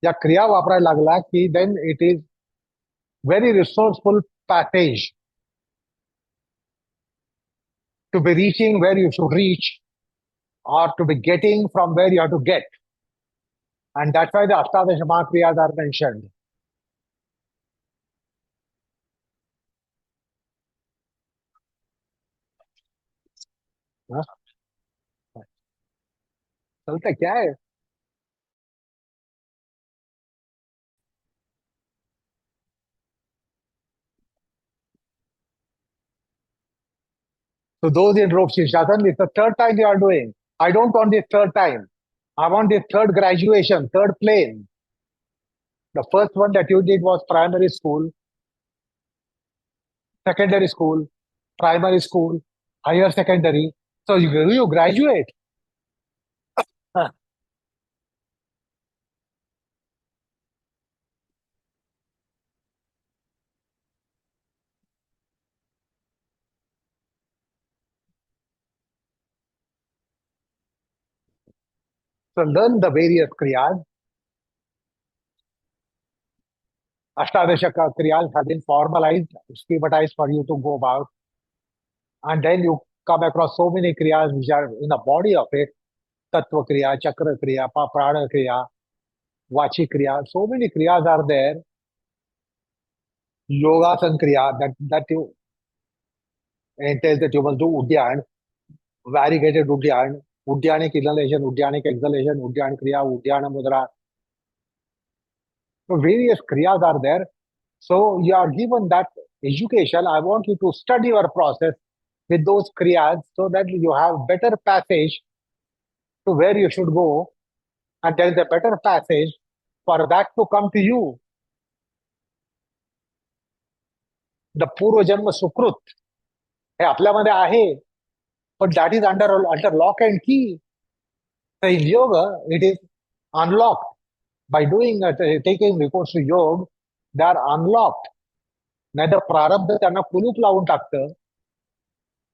या क्रिया वापरायला लागला की then it is very resourceful passage to be reaching where you should reach or to be getting from where you have to get. And that's why the Ashtadasha Mahakriyas are mentioned. हाँ? चलता क्या है? So those in rope Shirshasana, it's the third time you are doing. I don't want this third time. I want this third graduation, third plane. The first one that you did was primary school, secondary school, primary school, higher secondary. So you graduate. Huh. So learn the various kriyas. Ashtadasha kriyas have been formalized, schematized for you to go about. And then you come across so many kriyas which are in the body of it. Tattva kriya, chakra kriya, prana kriya, vachi kriya. So many kriyas are there. Yogasan kriya that you entails that you must do udyan, variegated udyan, udyanic inhalation, udyanic exhalation, udyan kriya, udyana mudra. So various kriyas are there. So you are given that education. I want you to study your process with those kriyas so that you have better passage to where you should go, and there is a better passage for that to come to you. The पूर्व जन्म सुकृत हे आपल्यामध्ये आहे, but that is under lock and key. So in yoga, it is unlocked. By doing taking recourse to yoga, they are unlocked. नाहीतर प्रारब्ध त्यांना कुलूप लावून टाकतं,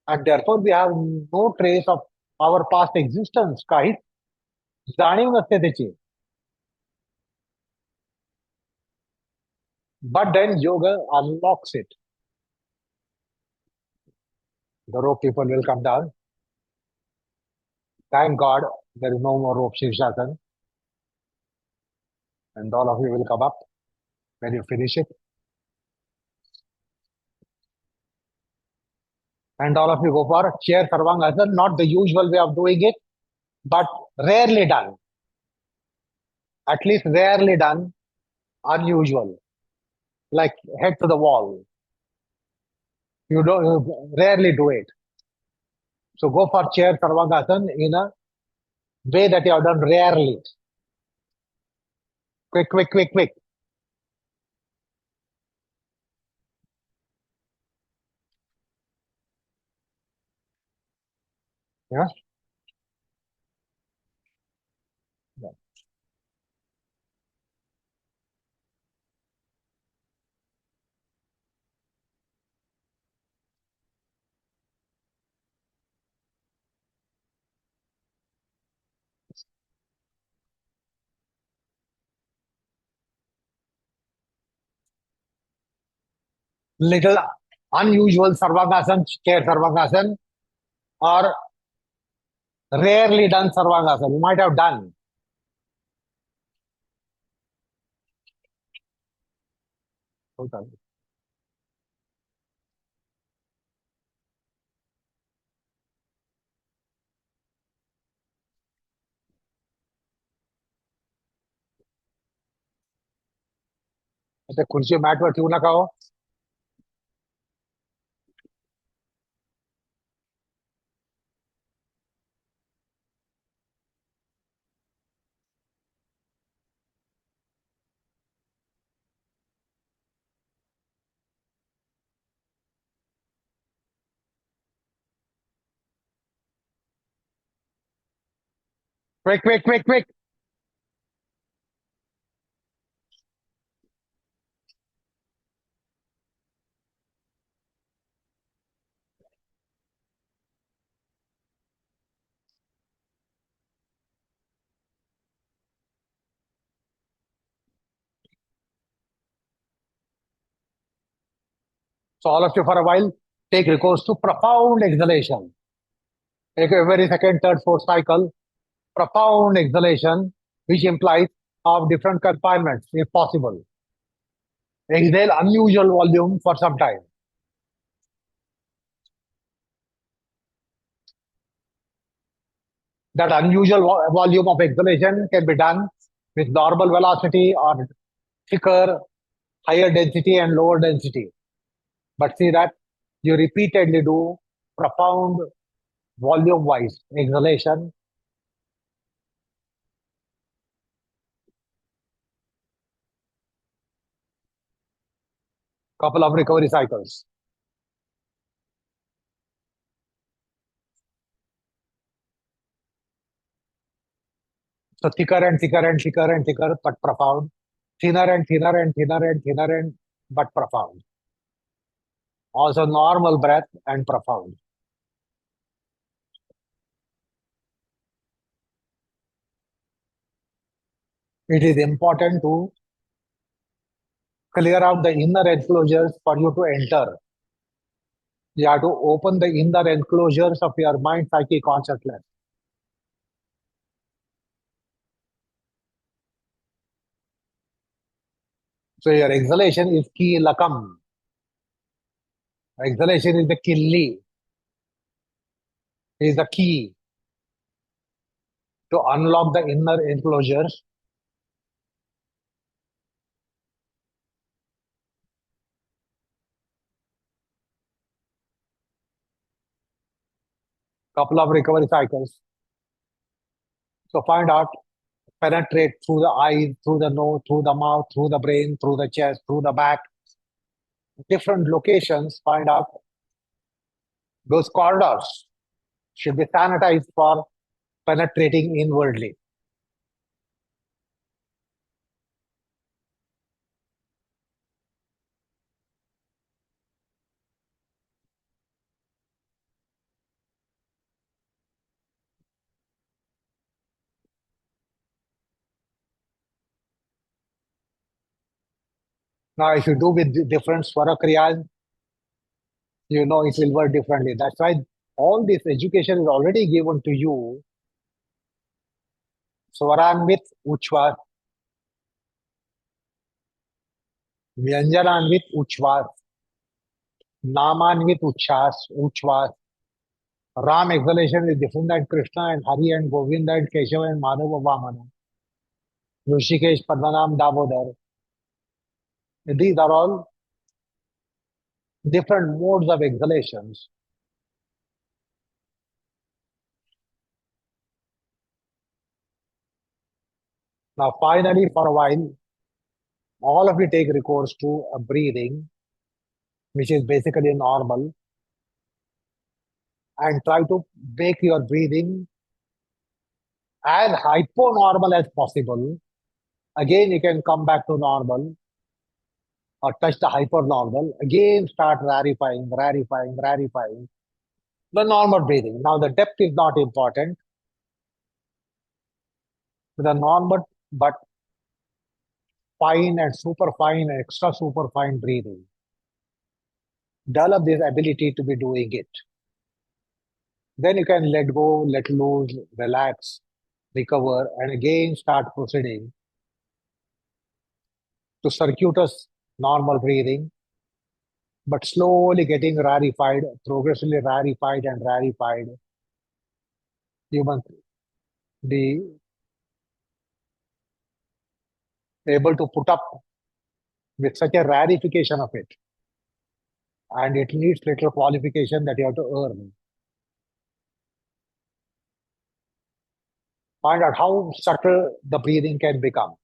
and therefore we have no trace of our past existence. काहीच जाणीव नसते त्याची. But then yoga unlocks it. The rope people will come down. Thank God there is no more rope Shivshasan. And all of you will come up when you finish it. And all of you go for chair Sarvangasana, not the usual way of doing it, but rarely done. At least rarely done, unusual. Like head to the wall. You rarely do it. So go for chair Sarvangasana in a way that you have done rarely. Quick, quick, quick, quick. Yeah. Little unusual Sarvangasana, chair Sarvangasana, or rarely done Sarvangasana. You might have done. ते खुर्ची मॅटवर ठेवू नका हो. Quick, quick, quick, quick. So all of you for a while take recourse to profound exhalation. Take every second, third, fourth cycle, profound exhalation, which implies of different confinements, if possible. Exhale unusual volume for some time. That unusual volume of exhalation can be done with normal velocity or thicker, higher density and lower density. But see that you repeatedly do profound volume wise exhalation. couple of recovery cycles. So thicker and thicker and thicker and thicker, but profound. Thinner and thinner and thinner and thinner and but profound. Also normal breath and profound. It is important to clear out the inner enclosures for you to enter. You have to open the inner enclosures of your mind, psyche, consciousness. So your exhalation is ki lakam. Exhalation is the killi, is the key to unlock the inner enclosures. Couple of recovery cycles. So find out, penetrate through the eyes, through the nose, through the mouth, through the brain, through the chest, through the back, different locations. Find out those corridors should be sanitized for penetrating inwardly. Now, if you do with different swara kriyas, you know it will work differently. That's why all this education is already given to you. Swaranvit uchwas, Vyanjananvit uchwas, Namanvit uchwas. Ram exhalation is different than Krishna and Hari and Govinda and Keshava and Madhava Vamana. Rishikesh, Padmanam, Damodar. These are all different modes of exhalations. Now, finally, for a while, all of you take recourse to a breathing, which is basically normal, and try to make your breathing as hyponormal as possible. Again, you can come back to normal or touch the hypernormal. Again, start rarefying, rarefying, rarefying. The normal breathing. Now, the depth is not important. The normal, but fine and super fine and extra super fine breathing. Develop this ability to be doing it. Then you can let go, let loose, relax, recover, and again start proceeding to circuitous normal breathing, but slowly getting rarefied, progressively rarefied and rarefied. You must be able to put up with such a rarification of it. And it needs little qualification that you have to earn. Find out how subtle the breathing can become,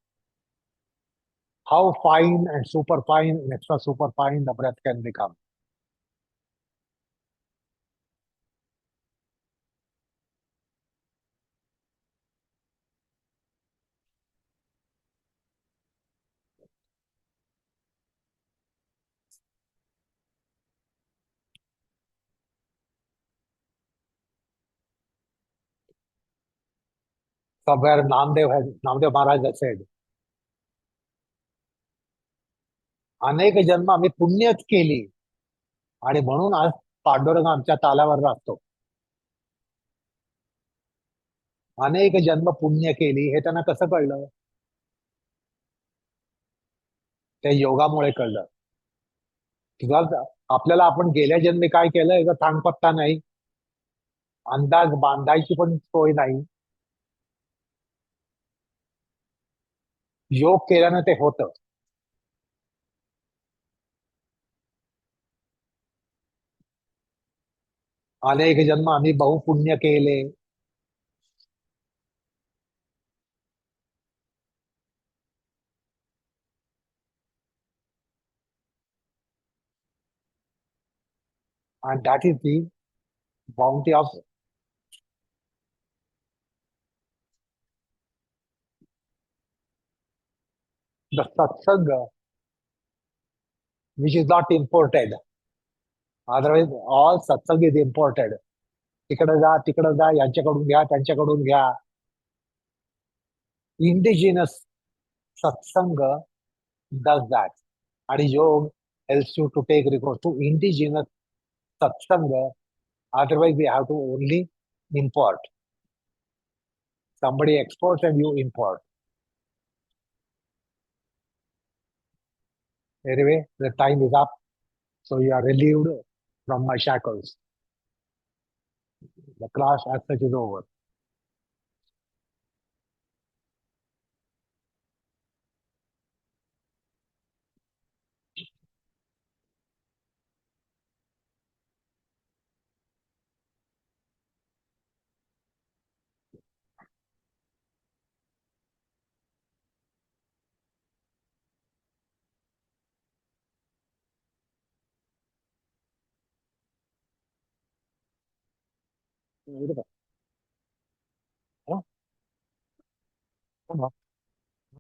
how fine and super fine and extra super fine the breath can become. Somewhere Namdev Maharaj has said, अनेक जन्म आम्ही पुण्यच केली आणि म्हणून आज पांडुरंग आमच्या तालावर राहतो. अनेक जन्म पुण्य केली हे त्यांना कसं कळलं? त्या योगामुळे कळलं. किंवा आपल्याला आपण गेल्या जन्मी काय केलं याचा थांगपत्ता नाही, अंदाज बांधायची पण सोय नाही. योग केल्यानं ते होतं. अनेक जन्म आम्ही बहुपुण्य केले. And that is the bounty of the satsanga, which is not imported. Otherwise, all satsang is imported. तिकडं जा, यांच्याकडून घ्या, त्यांच्याकडून घ्या. Indigenous satsanga does that. And yoga helps you to take recourse to indigenous satsanga. Otherwise, we have to only import. Somebody exports and you import. Anyway, the time is up. So you are relieved from my shackles. The class as such is over. Huh?